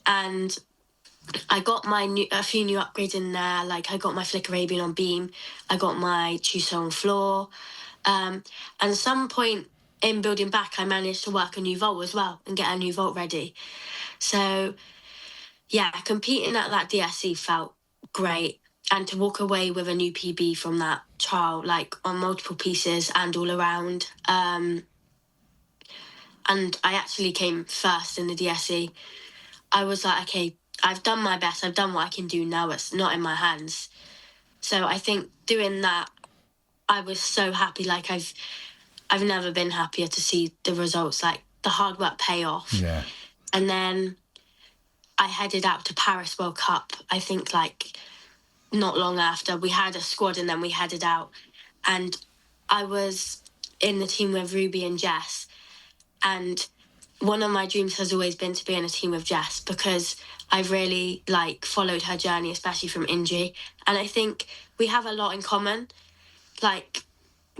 And I got a few new upgrades in there. Like, I got my Flick Arabian on beam. I got my Tuso on floor. And at some point in building back, I managed to work a new vault as well and get a new vault ready. So, yeah, competing at that DSC felt great. And to walk away with a new PB from that trial, like on multiple pieces and all around. And I actually came first in the DSC. I was like, okay, I've done my best. I've done what I can do now. It's not in my hands. So I think doing that, I was so happy. Like, I've never been happier to see the results, like the hard work pay off. Yeah. And then I headed out to Paris World Cup. I think like not long after, we had a squad and then we headed out. And I was in the team with Ruby and Jess. And one of my dreams has always been to be in a team with Jess, because I've really like followed her journey, especially from injury. And I think we have a lot in common. Like,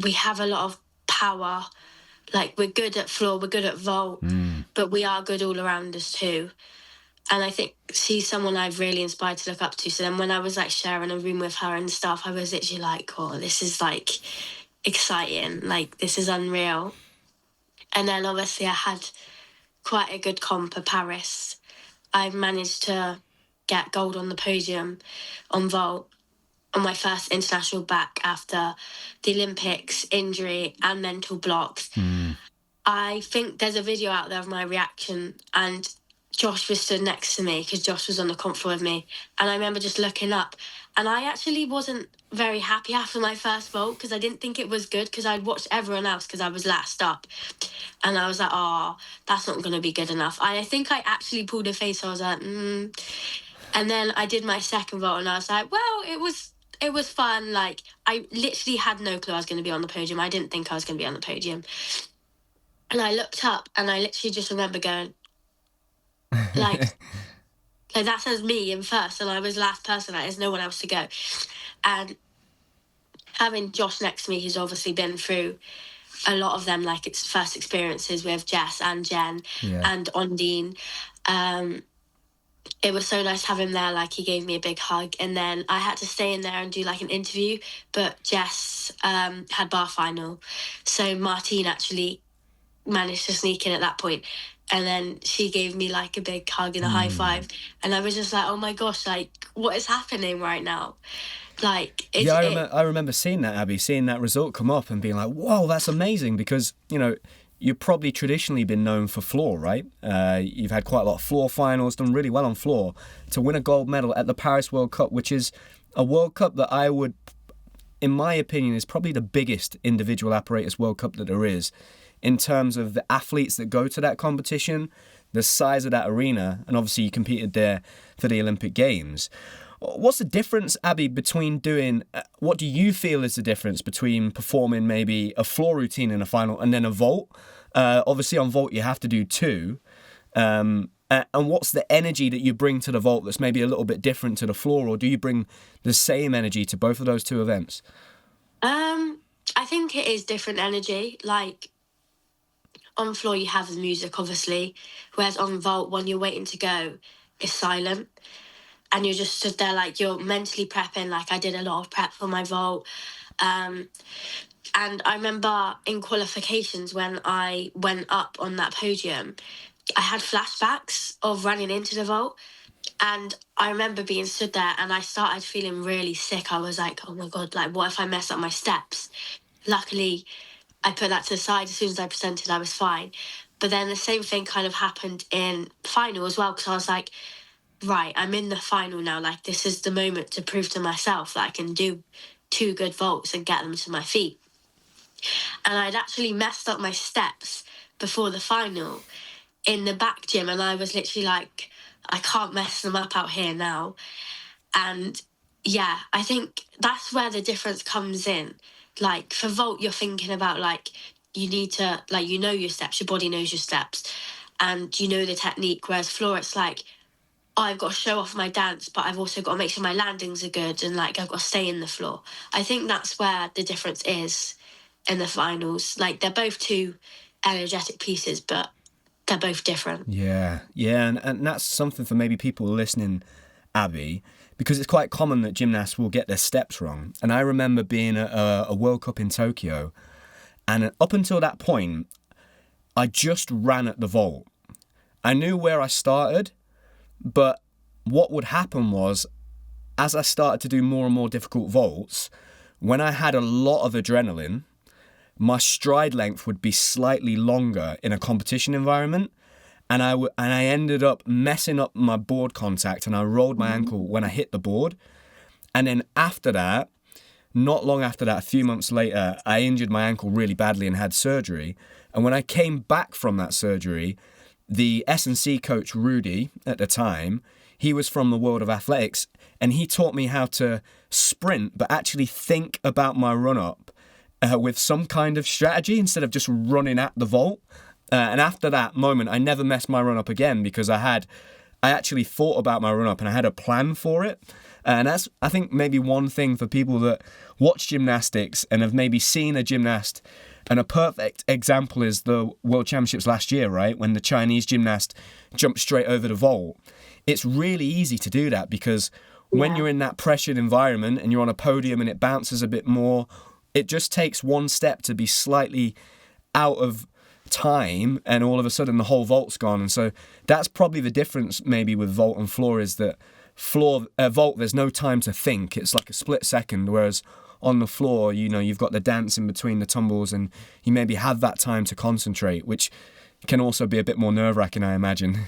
we have a lot of power. Like, we're good at floor, we're good at vault, but we are good all around us too. And I think she's someone I've really inspired to look up to. So then when I was like sharing a room with her and stuff, I was literally like, oh, this is like exciting. Like, this is unreal. And then obviously I had quite a good comp at Paris. I managed to get gold on the podium on vault on my first international back after the Olympics, injury and mental blocks. I think there's a video out there of my reaction, and Josh was stood next to me because Josh was on the comp floor with me. And I remember just looking up, and I actually wasn't very happy after my first vault because I didn't think it was good, because I'd watched everyone else because I was last up. And I was like, oh, that's not going to be good enough. I think I actually pulled a face. So I was like, And then I did my second vault and I was like, well, it was fun. Like, I literally had no clue I was going to be on the podium. I didn't think I was going to be on the podium. And I looked up and I literally just remember going, like that says me in first, and I was last person. Like, there's no one else to go. And having Josh next to me, who's obviously been through a lot of them, like its first experiences with Jess and Jen and Ondine. It was so nice to have him there. Like, he gave me a big hug, and then I had to stay in there and do like an interview, but Jess had bar final, so Martine actually managed to sneak in at that point, and then she gave me like a big hug and a high five, and I was just like, oh my gosh, like, what is happening right now? Like, I remember seeing that, Abby, seeing that result come up and being like, whoa, that's amazing, because, you know, you've probably traditionally been known for floor, right? You've had quite a lot of floor finals, done really well on floor. To win a gold medal at the Paris World Cup, which is a World Cup that I would, in my opinion, is probably the biggest individual apparatus World Cup that there is, in terms of the athletes that go to that competition, the size of that arena, and obviously you competed there for the Olympic Games. What's the difference, Abby, between doing, what do you feel is the difference between performing maybe a floor routine in a final and then a vault? Obviously on vault you have to do 2. And what's the energy that you bring to the vault that's maybe a little bit different to the floor, or do you bring the same energy to both of those 2 events? I think it is different energy. Like, on floor you have the music, obviously, whereas on vault, when you're waiting to go, it's silent. And you're just stood there, like, you're mentally prepping. Like, I did a lot of prep for my vault. And I remember in qualifications when I went up on that podium, I had flashbacks of running into the vault. And I remember being stood there and I started feeling really sick. I was like, oh my God, like, what if I mess up my steps? Luckily, I put that to the side. As soon as I presented, I was fine. But then the same thing kind of happened in final as well, because I was like, right, I'm in the final now. Like, this is the moment to prove to myself that I can do 2 good vaults and get them to my feet. And I'd actually messed up my steps before the final in the back gym, and I was literally like, I can't mess them up out here now. And yeah, I think that's where the difference comes in. Like for vault, you're thinking about like, you need to, like, you know your steps, your body knows your steps, and you know the technique. Whereas floor, it's like, oh, I've got to show off my dance, but I've also got to make sure my landings are good, and like I've got to stay in the floor. I think that's where the difference is in the finals. Like they're both two energetic pieces, but they're both different. Yeah, and that's something for maybe people listening, Abby, because it's quite common that gymnasts will get their steps wrong. And I remember being at a World Cup in Tokyo, and up until that point, I just ran at the vault. I knew where I started, but what would happen was, as I started to do more and more difficult vaults, when I had a lot of adrenaline, my stride length would be slightly longer in a competition environment, and I ended up messing up my board contact, and I rolled my ankle when I hit the board. And then after that, not long after that, a few months later, I injured my ankle really badly and had surgery. And when I came back from that surgery, the S&C coach, Rudy, at the time, he was from the world of athletics, and he taught me how to sprint, but actually think about my run-up with some kind of strategy instead of just running at the vault. And after that moment, I never messed my run-up again because I actually thought about my run-up and I had a plan for it. And that's, I think, maybe one thing for people that watch gymnastics and have maybe seen a gymnast. And a perfect example is the World Championships last year, right? When the Chinese gymnast jumped straight over the vault. It's really easy to do that because when you're in that pressured environment and you're on a podium and it bounces a bit more, it just takes one step to be slightly out of time and all of a sudden the whole vault's gone. And so that's probably the difference maybe with vault and floor, is that vault, there's no time to think. It's like a split second, whereas on the floor, you know, you've got the dance in between the tumbles and you maybe have that time to concentrate, which can also be a bit more nerve-wracking, I imagine.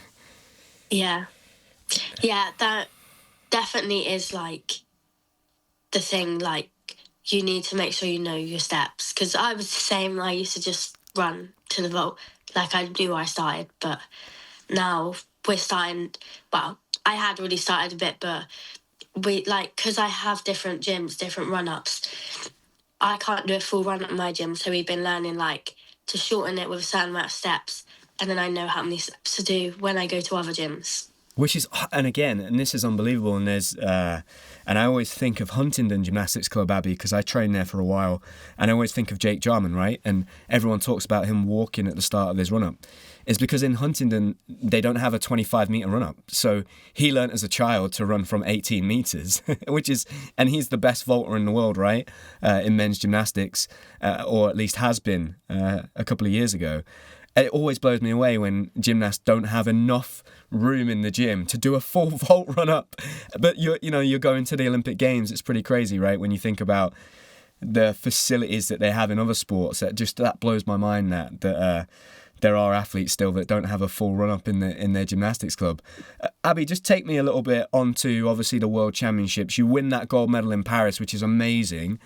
Yeah, that definitely is like the thing. Like you need to make sure you know your steps, because I was the same. I used to just run to the vault like I knew where I started, but now we're starting. Well, I had already started a bit, but we, like, because I have different gyms, different run-ups, I can't do a full run at my gym, so we've been learning like to shorten it with a certain amount of steps, and then I know how many steps to do when I go to other gyms. Which is, and again, and this is unbelievable, and there's, and I always think of Huntingdon Gymnastics Club, Abby, because I trained there for a while, and I always think of Jake Jarman, right? And everyone talks about him walking at the start of his run-up. It's because in Huntingdon, they don't have a 25-metre run-up. So he learnt as a child to run from 18 metres, which is, and he's the best vaulter in the world, right? In men's gymnastics, or at least has been a couple of years ago. It always blows me away when gymnasts don't have enough room in the gym to do a full vault run up. But you're going to the Olympic Games. It's pretty crazy, right? When you think about the facilities that they have in other sports, that blows my mind that there are athletes still that don't have a full run up in their gymnastics club. Abby, just take me a little bit onto obviously the World Championships. You win that gold medal in Paris, which is amazing.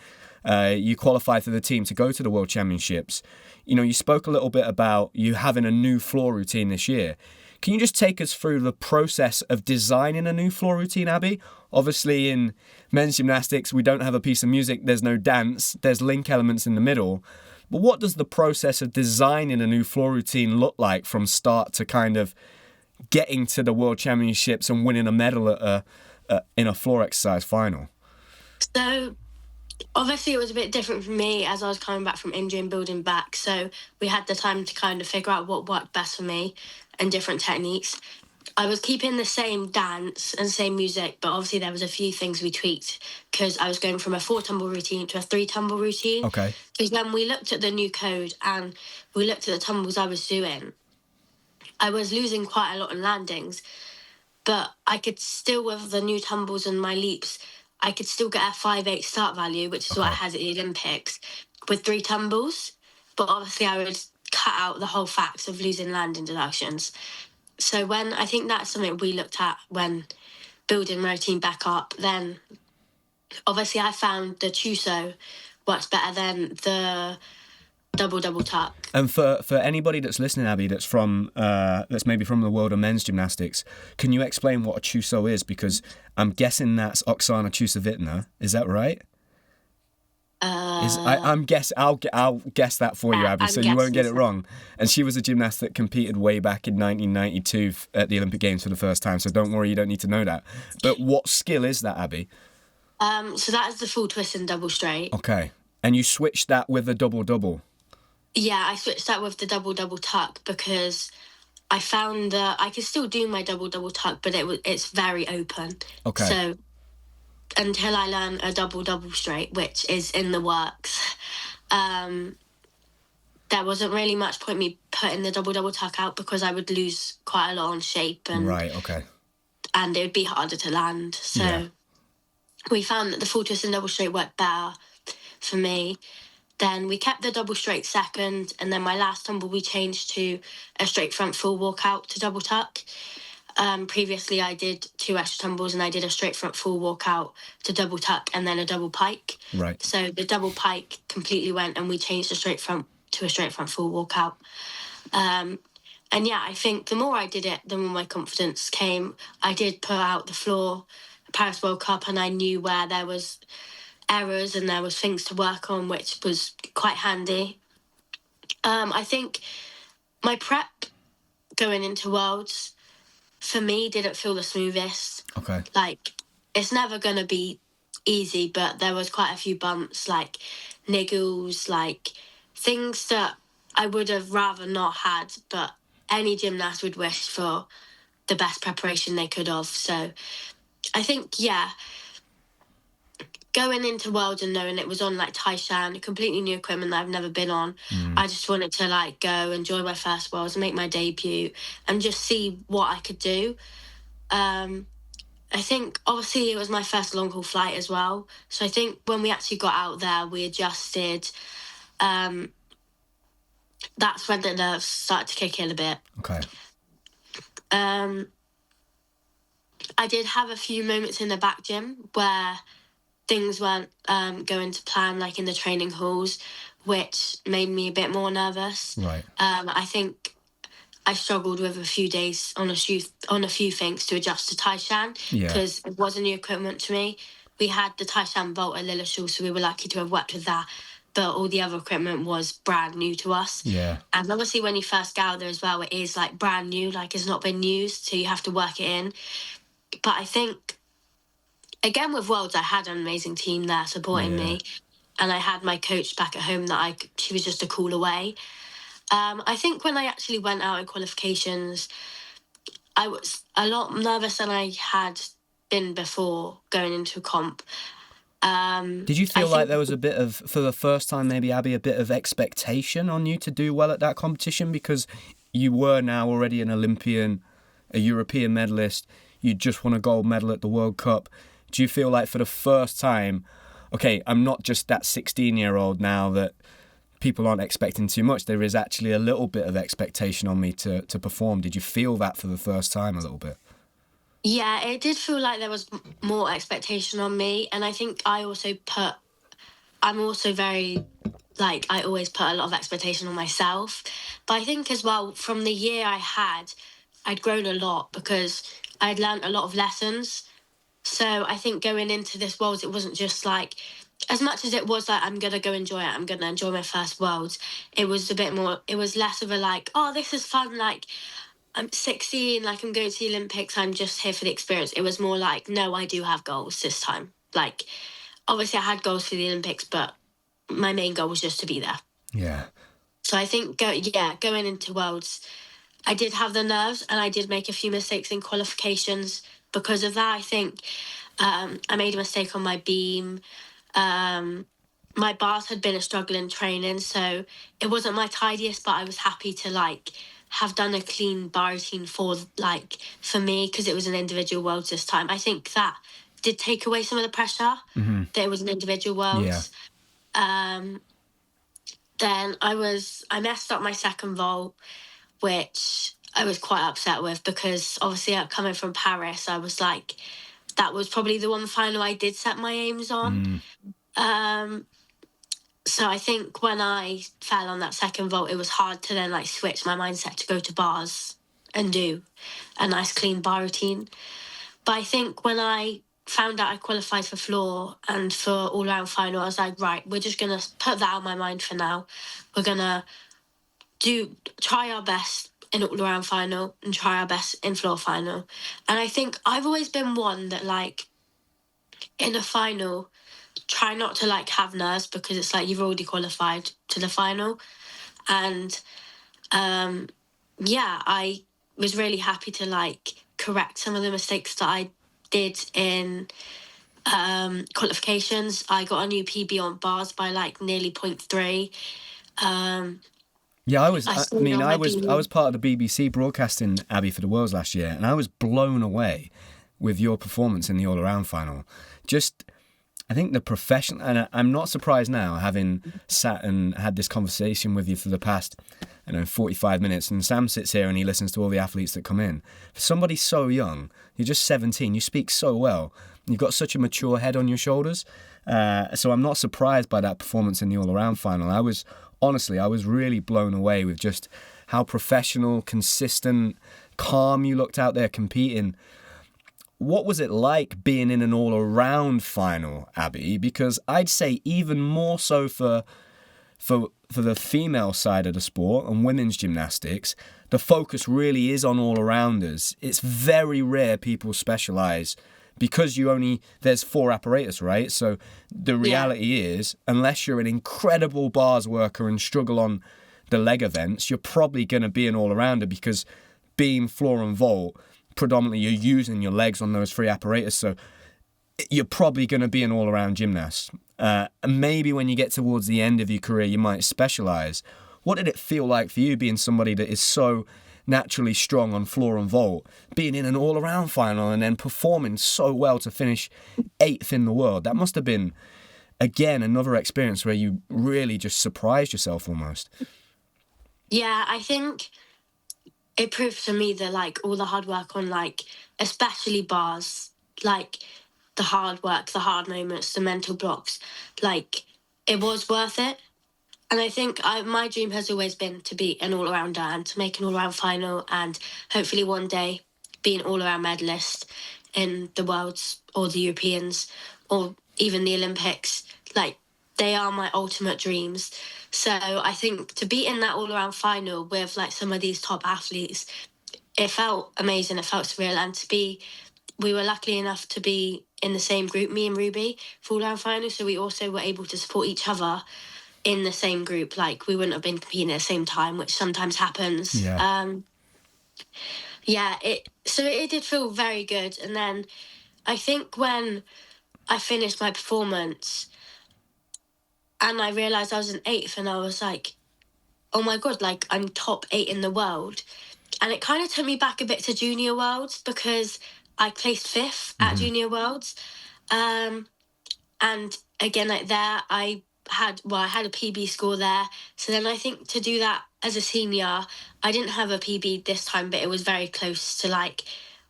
You qualify for the team to go to the World Championships. You know, you spoke a little bit about you having a new floor routine this year. Can you just take us through the process of designing a new floor routine, Abby? Obviously, in men's gymnastics, we don't have a piece of music, there's no dance, there's link elements in the middle. But what does the process of designing a new floor routine look like from start to kind of getting to the World Championships and winning a medal in a floor exercise final? So obviously it was a bit different for me as I was coming back from injury and building back. So we had the time to kind of figure out what worked best for me and different techniques. I was keeping the same dance and same music, but obviously there was a few things we tweaked because I was going from a 4-tumble routine to a 3-tumble routine. Okay. Because when we looked at the new code and we looked at the tumbles I was doing, I was losing quite a lot in landings, but I could still, with the new tumbles and my leaps, I could still get a 5/8 start value, which is what I had at the Olympics, with 3 tumbles. But obviously I would cut out the whole facts of losing landing deductions. So I think that's something we looked at when building my routine back up. Then obviously I found the Chuso works better than the double tuck. And for anybody that's listening, Abby, that's maybe from the world of men's gymnastics, can you explain what a chuso is? Because I'm guessing that's Oksana Chusovitna. Is that right? I'll guess that for you, Abby, so you won't get it wrong. And she was a gymnast that competed way back in 1992 at the Olympic Games for the first time. So don't worry, you don't need to know that. But what skill is that, Abby? So that is the full twist and double straight. Okay, and you switched that with a double. Yeah, I switched that with the double tuck because I found that I could still do my double tuck, but it's very open. Okay. So until I learn a double straight, which is in the works, there wasn't really much point me putting the double tuck out because I would lose quite a lot on shape and right. Okay. And it would be harder to land. So we found that the full twist and double straight worked better for me. Then we kept the double straight second, and then my last tumble we changed to a straight front full walkout to double tuck. Previously, I did 2 extra tumbles and I did a straight front full walkout to double tuck and then a double pike. Right. So the double pike completely went and we changed the straight front to a straight front full walkout. And yeah, I think the more I did it, the more my confidence came. I did put out the floor at Paris World Cup and I knew where there was errors and there was things to work on, which was quite handy. I think my prep going into Worlds, for me, didn't feel the smoothest. Okay. Like, it's never going to be easy, but there was quite a few bumps, like niggles, like things that I would have rather not had, but any gymnast would wish for the best preparation they could have. So I think, going into Worlds and knowing it was on like Taishan, completely new equipment that I've never been on, I just wanted to like go enjoy my first Worlds, make my debut, and just see what I could do. I think obviously it was my first long haul flight as well, so I think when we actually got out there, we adjusted. That's when the nerves started to kick in a bit. Okay. I did have a few moments in the back gym where things weren't going to plan, like in the training halls, which made me a bit more nervous. Right. I think I struggled with a few days on a few things to adjust to Taishan because it wasn't new equipment to me. We had the Taishan Vault at Lilleshall, so we were lucky to have worked with that. But all the other equipment was brand new to us. Yeah. And obviously when you first get out there as well, it is like brand new, like it's not been used, so you have to work it in. But I think, again, with Worlds, I had an amazing team there supporting me. And I had my coach back at home she was just a call away. I think when I actually went out in qualifications, I was a lot nervous than I had been before going into a comp. Did you feel like there was a bit of, for the first time maybe, Abby, a bit of expectation on you to do well at that competition because you were now already an Olympian, a European medalist, you just won a gold medal at the World Cup? Do you feel like for the first time, okay, I'm not just that 16-year-old now that people aren't expecting too much, there is actually a little bit of expectation on me to perform? Did you feel that for the first time a little bit? Yeah, it did feel like there was more expectation on me. And I think I'm also very, like, I always put a lot of expectation on myself. But I think as well, from the year I'd grown a lot because I'd learned a lot of lessons. So I think going into this Worlds, it wasn't just like, as much as it was like, I'm going to go enjoy it, I'm going to enjoy my first Worlds, it was a bit more, it was less of a like, oh, this is fun, like, I'm 16, like, I'm going to the Olympics, I'm just here for the experience. It was more like, no, I do have goals this time. Like, obviously I had goals for the Olympics, but my main goal was just to be there. Yeah. So I think, going into Worlds, I did have the nerves and I did make a few mistakes in qualifications because of that. I think I made a mistake on my beam. My bars had been a struggle in training, so it wasn't my tidiest, but I was happy to, like, have done a clean bar routine for me because it was an individual Worlds this time. I think that did take away some of the pressure that it was an individual Worlds. Then I messed up my second vault, which I was quite upset with because obviously coming from Paris, I was like, that was probably the one final I did set my aims on. So I think when I fell on that second vault, it was hard to then like switch my mindset to go to bars and do a nice clean bar routine. But I think when I found out I qualified for floor and for all round final, I was like, right, we're just gonna put that out of my mind for now. We're gonna try our best in all round final and try our best in floor final. And I think I've always been one that like in a final, try not to like have nerves because it's like you've already qualified to the final. And I was really happy to like correct some of the mistakes that I did in qualifications. I got a new PB on bars by like nearly 0.3. Yeah, I I stayed mean, on my I was PB. part of the BBC broadcasting, Abby, for the Worlds last year, and I was blown away with your performance in the all-around final. Just, I think the professional, and I'm not surprised now, having sat and had this conversation with you for the past, 45 minutes, and Sam sits here and he listens to all the athletes that come in. For somebody so young, you're just 17, you speak so well, you've got such a mature head on your shoulders, so I'm not surprised by that performance in the all-around final. Honestly, I was really blown away with just how professional, consistent, calm you looked out there competing. What was it like being in an all-around final, Abby? Because I'd say even more so for the female side of the sport and women's gymnastics, the focus really is on all-arounders. It's very rare people specialise because there's 4 apparatus, right? So the reality is, unless you're an incredible bars worker and struggle on the leg events, you're probably going to be an all-arounder because beam, floor and vault, predominantly you're using your legs on those 3 apparatus. So you're probably going to be an all-around gymnast. And maybe when you get towards the end of your career, you might specialise. What did it feel like for you being somebody that is so naturally strong on floor and vault, being in an all-around final and then performing so well to finish 8th in the world? That must have been, again, another experience where you really just surprised yourself almost. Yeah, I think it proved to me that like all the hard work on like especially bars, like the hard work, the hard moments, the mental blocks, like it was worth it. And I think my dream has always been to be an all-rounder and to make an all-round final and hopefully one day be an all-around medalist in the Worlds or the Europeans or even the Olympics. Like, they are my ultimate dreams. So I think to be in that all-around final with like some of these top athletes, it felt amazing. It felt surreal. And we were lucky enough to be in the same group, me and Ruby, for all-around final. So we also were able to support each other in the same group. Like we wouldn't have been competing at the same time, which sometimes happens. It did feel very good. And then I think when I finished my performance and I realised I was in 8th and I was like, oh my God, like I'm top 8 in the world. And it kind of took me back a bit to Junior Worlds because I placed 5th at Junior Worlds. And again, like there, I had a PB score there. So then I think to do that as a senior, I didn't have a PB this time, but it was very close to like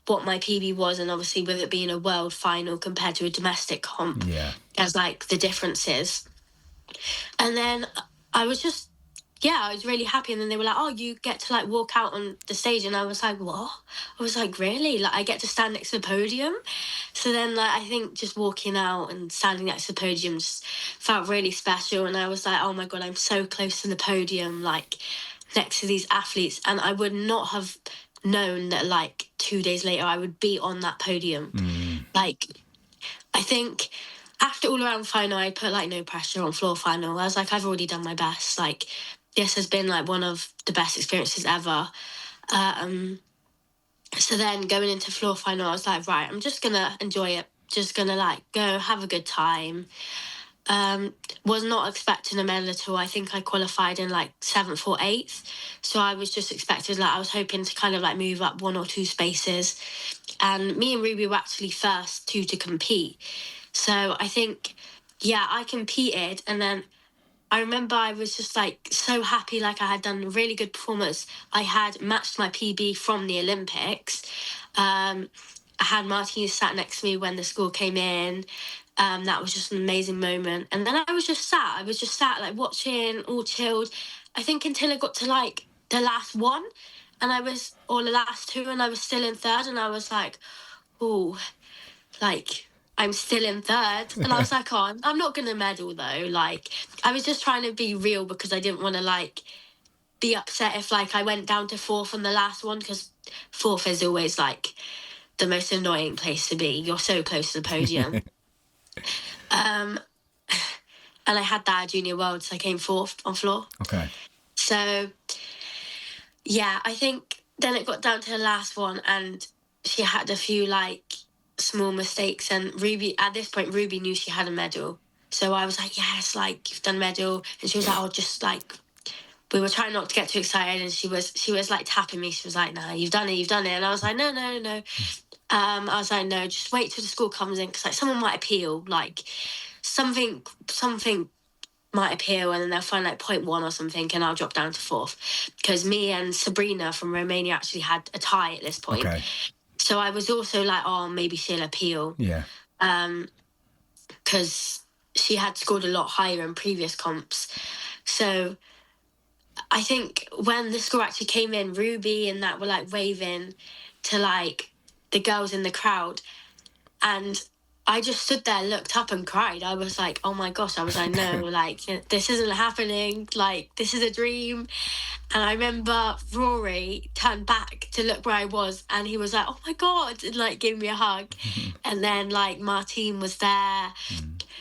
what my PB was. And obviously with it being a world final compared to a domestic comp, as like the differences. And then I was just, I was really happy. And then they were like, oh, you get to like walk out on the stage. And I was like, what? I was like, really? Like I get to stand next to the podium? So then like, I think just walking out and standing next to the podium just felt really special. And I was like, oh my God, I'm so close to the podium, like next to these athletes. And I would not have known that like 2 days later I would be on that podium. Like, I think after all around final, I put like no pressure on floor final. I was like, I've already done my best. Like, this has been like one of the best experiences ever. So then going into floor final, I was like, right, I'm just gonna enjoy it. Just gonna like go have a good time. Was not expecting a medal at all. I think I qualified in like 7th or 8th. So I was just expected, like, I was hoping to kind of like move up 1 or 2 spaces. And me and Ruby were actually first 2 to compete. So I think, I competed. And then I remember I was just like so happy, like I had done a really good performance. I had matched my PB from the Olympics. And I had Martin sat next to me when the score came in. That was just an amazing moment. And then I was just sat like watching, all chilled. I think until it got to like the last one, or the last two, and I was still in third, and I was like, oh, like I'm still in third, and I was like, oh, I'm not gonna medal though. Like I was just trying to be real because I didn't want to like be upset if like I went down to fourth on the last one, because fourth is always like the most annoying place to be. You're so close to the podium. And I had that at Junior World, so I came fourth on floor. Okay. So, yeah, I think then it got down to the last one, and she had a few, like, small mistakes. And Ruby, at this point, Ruby knew she had a medal. So I was like, yes, like, you've done a medal. And she was like, oh, just, like, we were trying not to get too excited. And she was like, tapping me. She was like, nah, you've done it. And I was like, no. I was like, no, just wait till the score comes in, because, like, someone might appeal, like, something might appeal, and then they'll find like 0.1 or something, and I'll drop down to fourth, because me and Sabrina from Romania actually had a tie at this point. Okay. So I was also like, oh, maybe she'll appeal. Yeah. Because she had scored a lot higher in previous comps. So I think when the score actually came in, Ruby and that were like waving to like the girls in the crowd, and I just stood there, looked up and cried. I was like, oh my gosh. I was like, no, like, this isn't happening. Like, this is a dream. And I remember Rory turned back to look where I was, and he was like, oh my God, and like gave me a hug. And then like Martine was there.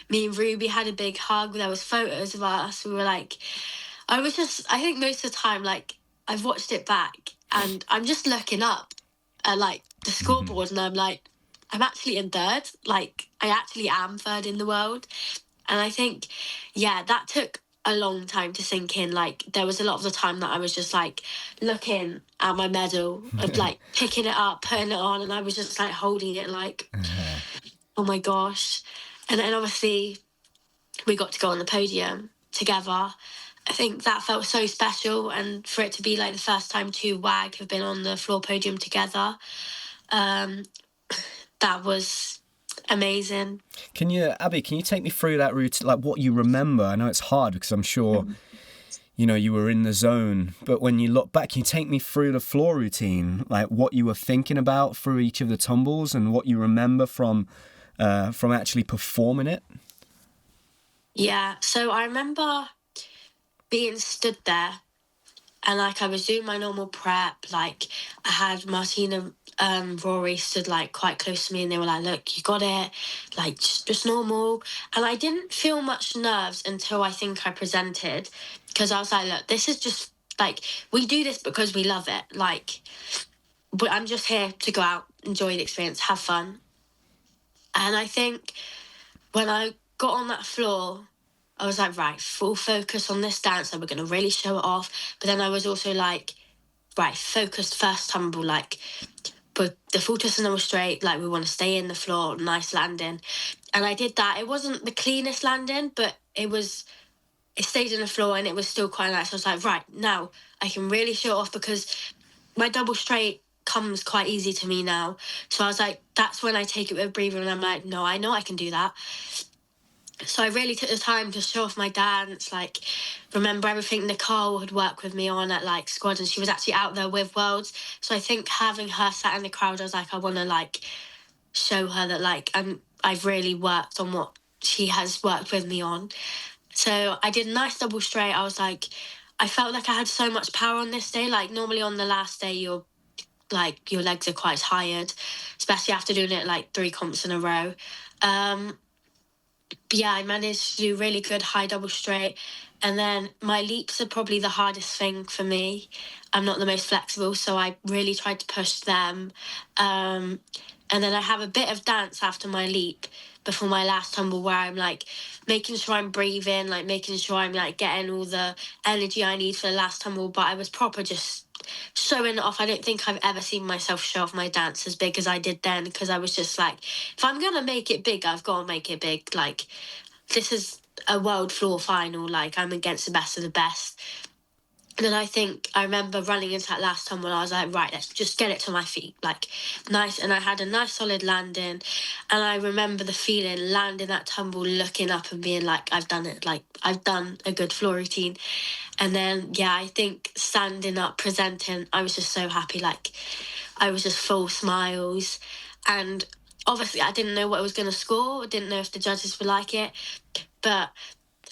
Me and Ruby had a big hug. There was photos of us. We were like, I think most of the time, like, I've watched it back and I'm just looking up at like the scoreboard, and I'm like, I'm actually in third. Like, I actually am third in the world. And I think, yeah, that took a long time to sink in. Like, there was a lot of the time that I was just, like, looking at my medal and, like, picking it up, putting it on, and I was just, like, holding it, like, oh, my gosh. And then, obviously, we got to go on the podium together. I think that felt so special, and for it to be, like, the first time two WAG have been on the floor podium together, that was amazing. Abby, can you take me through that route, like what you remember? I know it's hard because I'm sure, you know, you were in the zone, but when you look back, can you take me through the floor routine, like what you were thinking about through each of the tumbles and what you remember from actually performing it? Yeah, so I remember being stood there, and like I was doing my normal prep. Like I had Martina, Rory stood like quite close to me, and they were like, look, you got it, like just normal. And I didn't feel much nerves until I think I presented, because I was like, look, this is just like, we do this because we love it. Like, I'm just here to go out, enjoy the experience, have fun. And I think when I got on that floor, I was like, right, full focus on this dance, and we're going to really show it off. But then I was also like, right, focused first tumble, like, but the full twist and double straight, like, we want to stay in the floor, nice landing. And I did that. It wasn't the cleanest landing, but it stayed in the floor, and it was still quite nice. I was like, right, now I can really show it off, because my double straight comes quite easy to me now. So I was like, that's when I take it with a breather, and I'm like, no, I know I can do that. So I really took the time to show off my dance, like, remember everything Nicole had worked with me on at, like, squad, and she was actually out there with Worlds. So I think having her sat in the crowd, I was like, I want to, like, show her that, like, I've really worked on what she has worked with me on. So I did a nice double straight. I was like, I felt like I had so much power on this day. Like, normally on the last day, your legs are quite tired, especially after doing it, like, 3 comps in a row. Yeah, I managed to do really good high double straight. And then my leaps are probably the hardest thing for me. I'm not the most flexible, so I really tried to push them. And then I have a bit of dance after my leap before my last tumble, where I'm like making sure I'm breathing, like making sure I'm like getting all the energy I need for the last tumble. But I was proper just showing it off. I don't think I've ever seen myself show off my dance as big as I did then, because I was just like, if I'm going to make it big, I've got to make it big. Like, this is a world floor final. Like, I'm against the best of the best. then I remember running into that last tumble and I was like, right, let's just get it to my feet. Like, nice. And I had a nice solid landing. And I remember the feeling, landing that tumble, looking up and being like, I've done it. Like, I've done a good floor routine. And then, yeah, I think standing up, presenting, I was just so happy. Like, I was just full smiles. And obviously, I didn't know what I was going to score. I didn't know if the judges would like it. But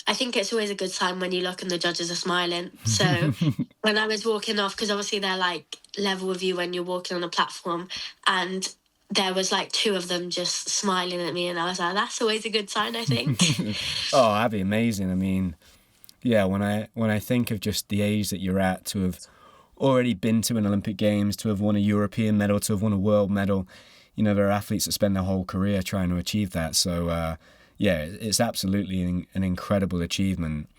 I think it's always a good sign when you look and the judges are smiling. So when I was walking off, because obviously they're like level with you when you're walking on a platform, and there was like 2 of them just smiling at me, and I was like, that's always a good sign, I think. Oh, that'd be amazing. I mean, yeah, when I think of just the age that you're at, to have already been to an Olympic Games, to have won a European medal, to have won a world medal, you know, there are athletes that spend their whole career trying to achieve that. So, yeah, it's absolutely an incredible achievement.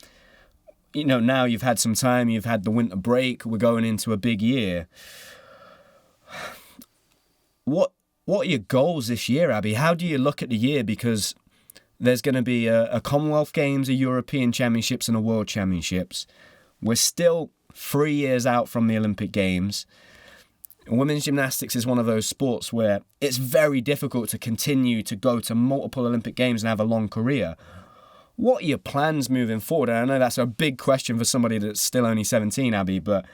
You know, now you've had some time, you've had the winter break, we're going into a big year. What are your goals this year, Abby? How do you look at the year? Because there's going to be a Commonwealth Games, a European Championships and a World Championships. We're still 3 years out from the Olympic Games. Women's gymnastics is one of those sports where it's very difficult to continue to go to multiple Olympic Games and have a long career. What are your plans moving forward? And I know that's a big question for somebody that's still only 17, Abby, but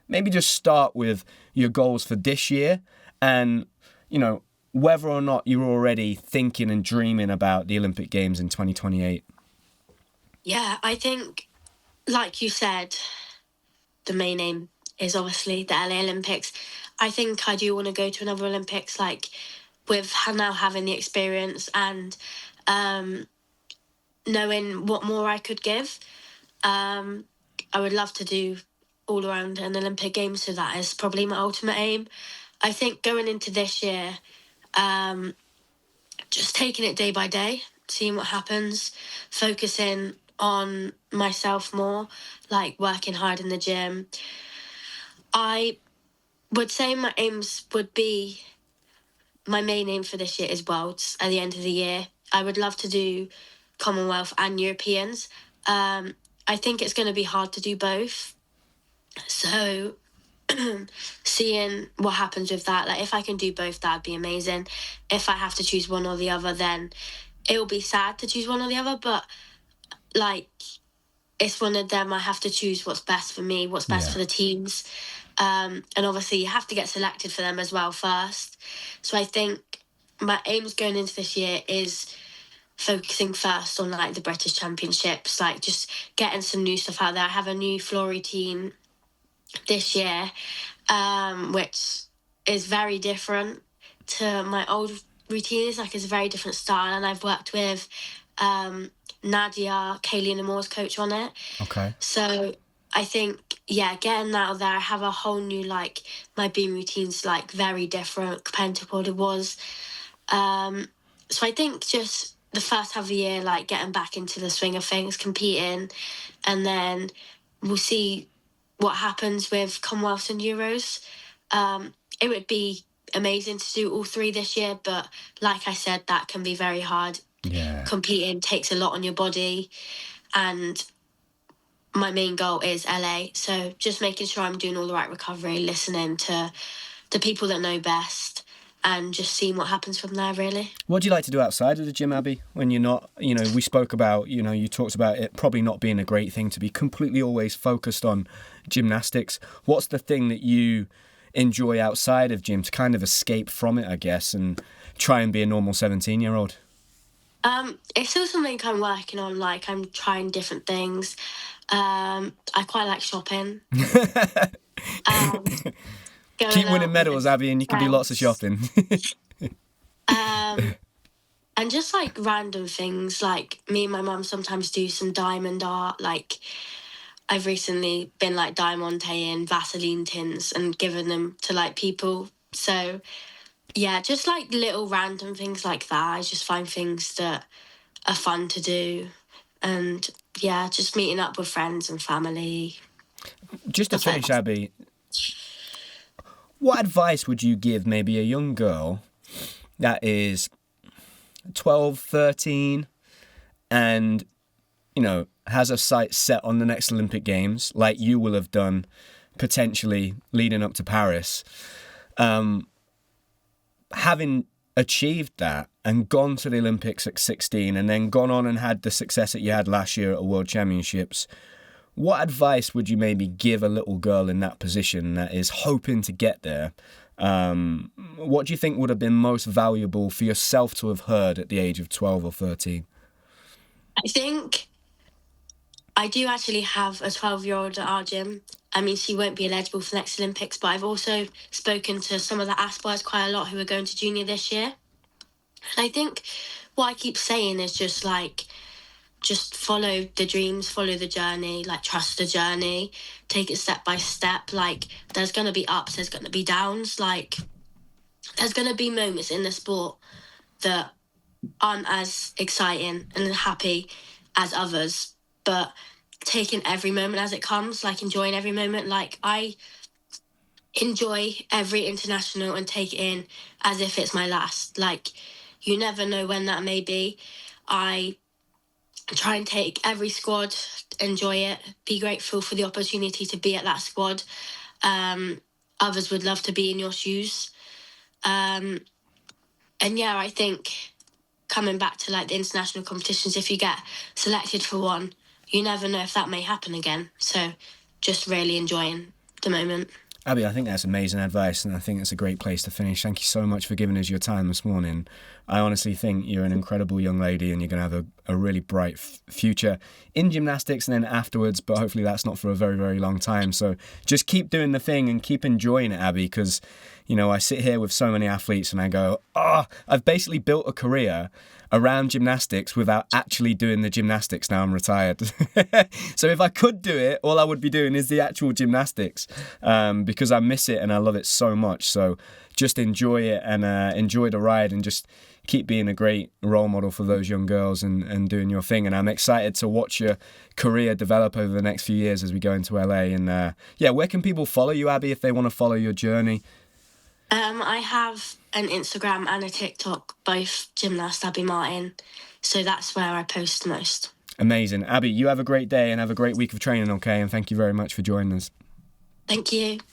maybe just start with your goals for this year and, you know, whether or not you're already thinking and dreaming about the Olympic Games in 2028. Yeah, I think, like you said, the main aim is obviously the LA Olympics. I think I do want to go to another Olympics, like with now having the experience and knowing what more I could give. I would love to do all around an Olympic Games, so that is probably my ultimate aim. I think going into this year, just taking it day by day, seeing what happens, focusing on myself more, like working hard in the gym. I would say my aims would be, my main aim for this year is Worlds at the end of the year. I would love to do Commonwealth and Europeans. I think it's going to be hard to do both. So seeing what happens with that, like if I can do both, that'd be amazing. If I have to choose one or the other, then it'll be sad to choose one or the other, but like it's one of them. I have to choose what's best for me, what's best for the teams. And obviously you have to get selected for them as well first. So I think my aims going into this year is focusing first on like the British Championships, like just getting some new stuff out there. I have a new floor routine this year, which is very different to my old routines. Like it's a very different style, and I've worked with Nadia, Kaylee and Amore's coach on it. Okay. So I think, yeah, getting that out there, I have a whole new, like, my beam routine's, like, very different compared to what it was. So I think just the first half of the year, like, getting back into the swing of things, competing, and then we'll see what happens with Commonwealths and Euros. It would be amazing to do all 3 this year, but like I said, that can be very hard. Yeah. Competing takes a lot on your body, and my main goal is LA. So just making sure I'm doing all the right recovery, listening to the people that know best, and just seeing what happens from there, really. What do you like to do outside of the gym, Abby, when you're not, you know, we spoke about, you know, you talked about it probably not being a great thing to be completely always focused on gymnastics. What's the thing that you enjoy outside of gym to kind of escape from it, I guess, and try and be a normal 17-year-old? It's still something I'm working on. Like, I'm trying different things. I quite like shopping. Keep winning medals, Abby, and you can do lots of shopping. And just like random things. Like me and my mum sometimes do some diamond art. Like I've recently been like diamanteing Vaseline tins and given them to like people. So yeah, just like little random things like that. I just find things that are fun to do. And yeah, just meeting up with friends and family. Just to finish, Abby, what advice would you give maybe a young girl that is 12, 13 and, you know, has her sights set on the next Olympic Games, like you will have done potentially leading up to Paris, having achieved that and gone to the Olympics at 16 and then gone on and had the success that you had last year at the World Championships, what advice would you maybe give a little girl in that position that is hoping to get there? What do you think would have been most valuable for yourself to have heard at the age of 12 or 13? I think I do actually have a 12-year-old at our gym. I mean, she won't be eligible for the next Olympics, but I've also spoken to some of the aspirants quite a lot who are going to junior this year. And I think what I keep saying is just follow the dreams, follow the journey, trust the journey, take it step by step. There's going to be ups, there's going to be downs. There's going to be moments in the sport that aren't as exciting and happy as others, but taking every moment as it comes, enjoying every moment. I enjoy every international and take it in as if it's my last. You never know when that may be. I try and take every squad, enjoy it, be grateful for the opportunity to be at that squad. Others would love to be in your shoes. And yeah, I think coming back to the international competitions, if you get selected for one, you never know if that may happen again. So just really enjoying the moment. Abby, I think that's amazing advice, and I think it's a great place to finish. Thank you so much for giving us your time this morning. I honestly think you're an incredible young lady, and you're going to have a really bright future in gymnastics and then afterwards, but hopefully that's not for a very, very long time. So just keep doing the thing and keep enjoying it, Abby, because, I sit here with so many athletes and I go, I've basically built a career around gymnastics without actually doing the gymnastics. Now I'm retired. So if I could do it, all I would be doing is the actual gymnastics, because I miss it and I love it so much. So just enjoy it and enjoy the ride and just keep being a great role model for those young girls and doing your thing. And I'm excited to watch your career develop over the next few years as we go into LA. And where can people follow you, Abby, if they want to follow your journey? I have an Instagram and a TikTok, both Gymnast Abigail Martin. So that's where I post the most. Amazing. Abby, you have a great day and have a great week of training, okay? And thank you very much for joining us. Thank you.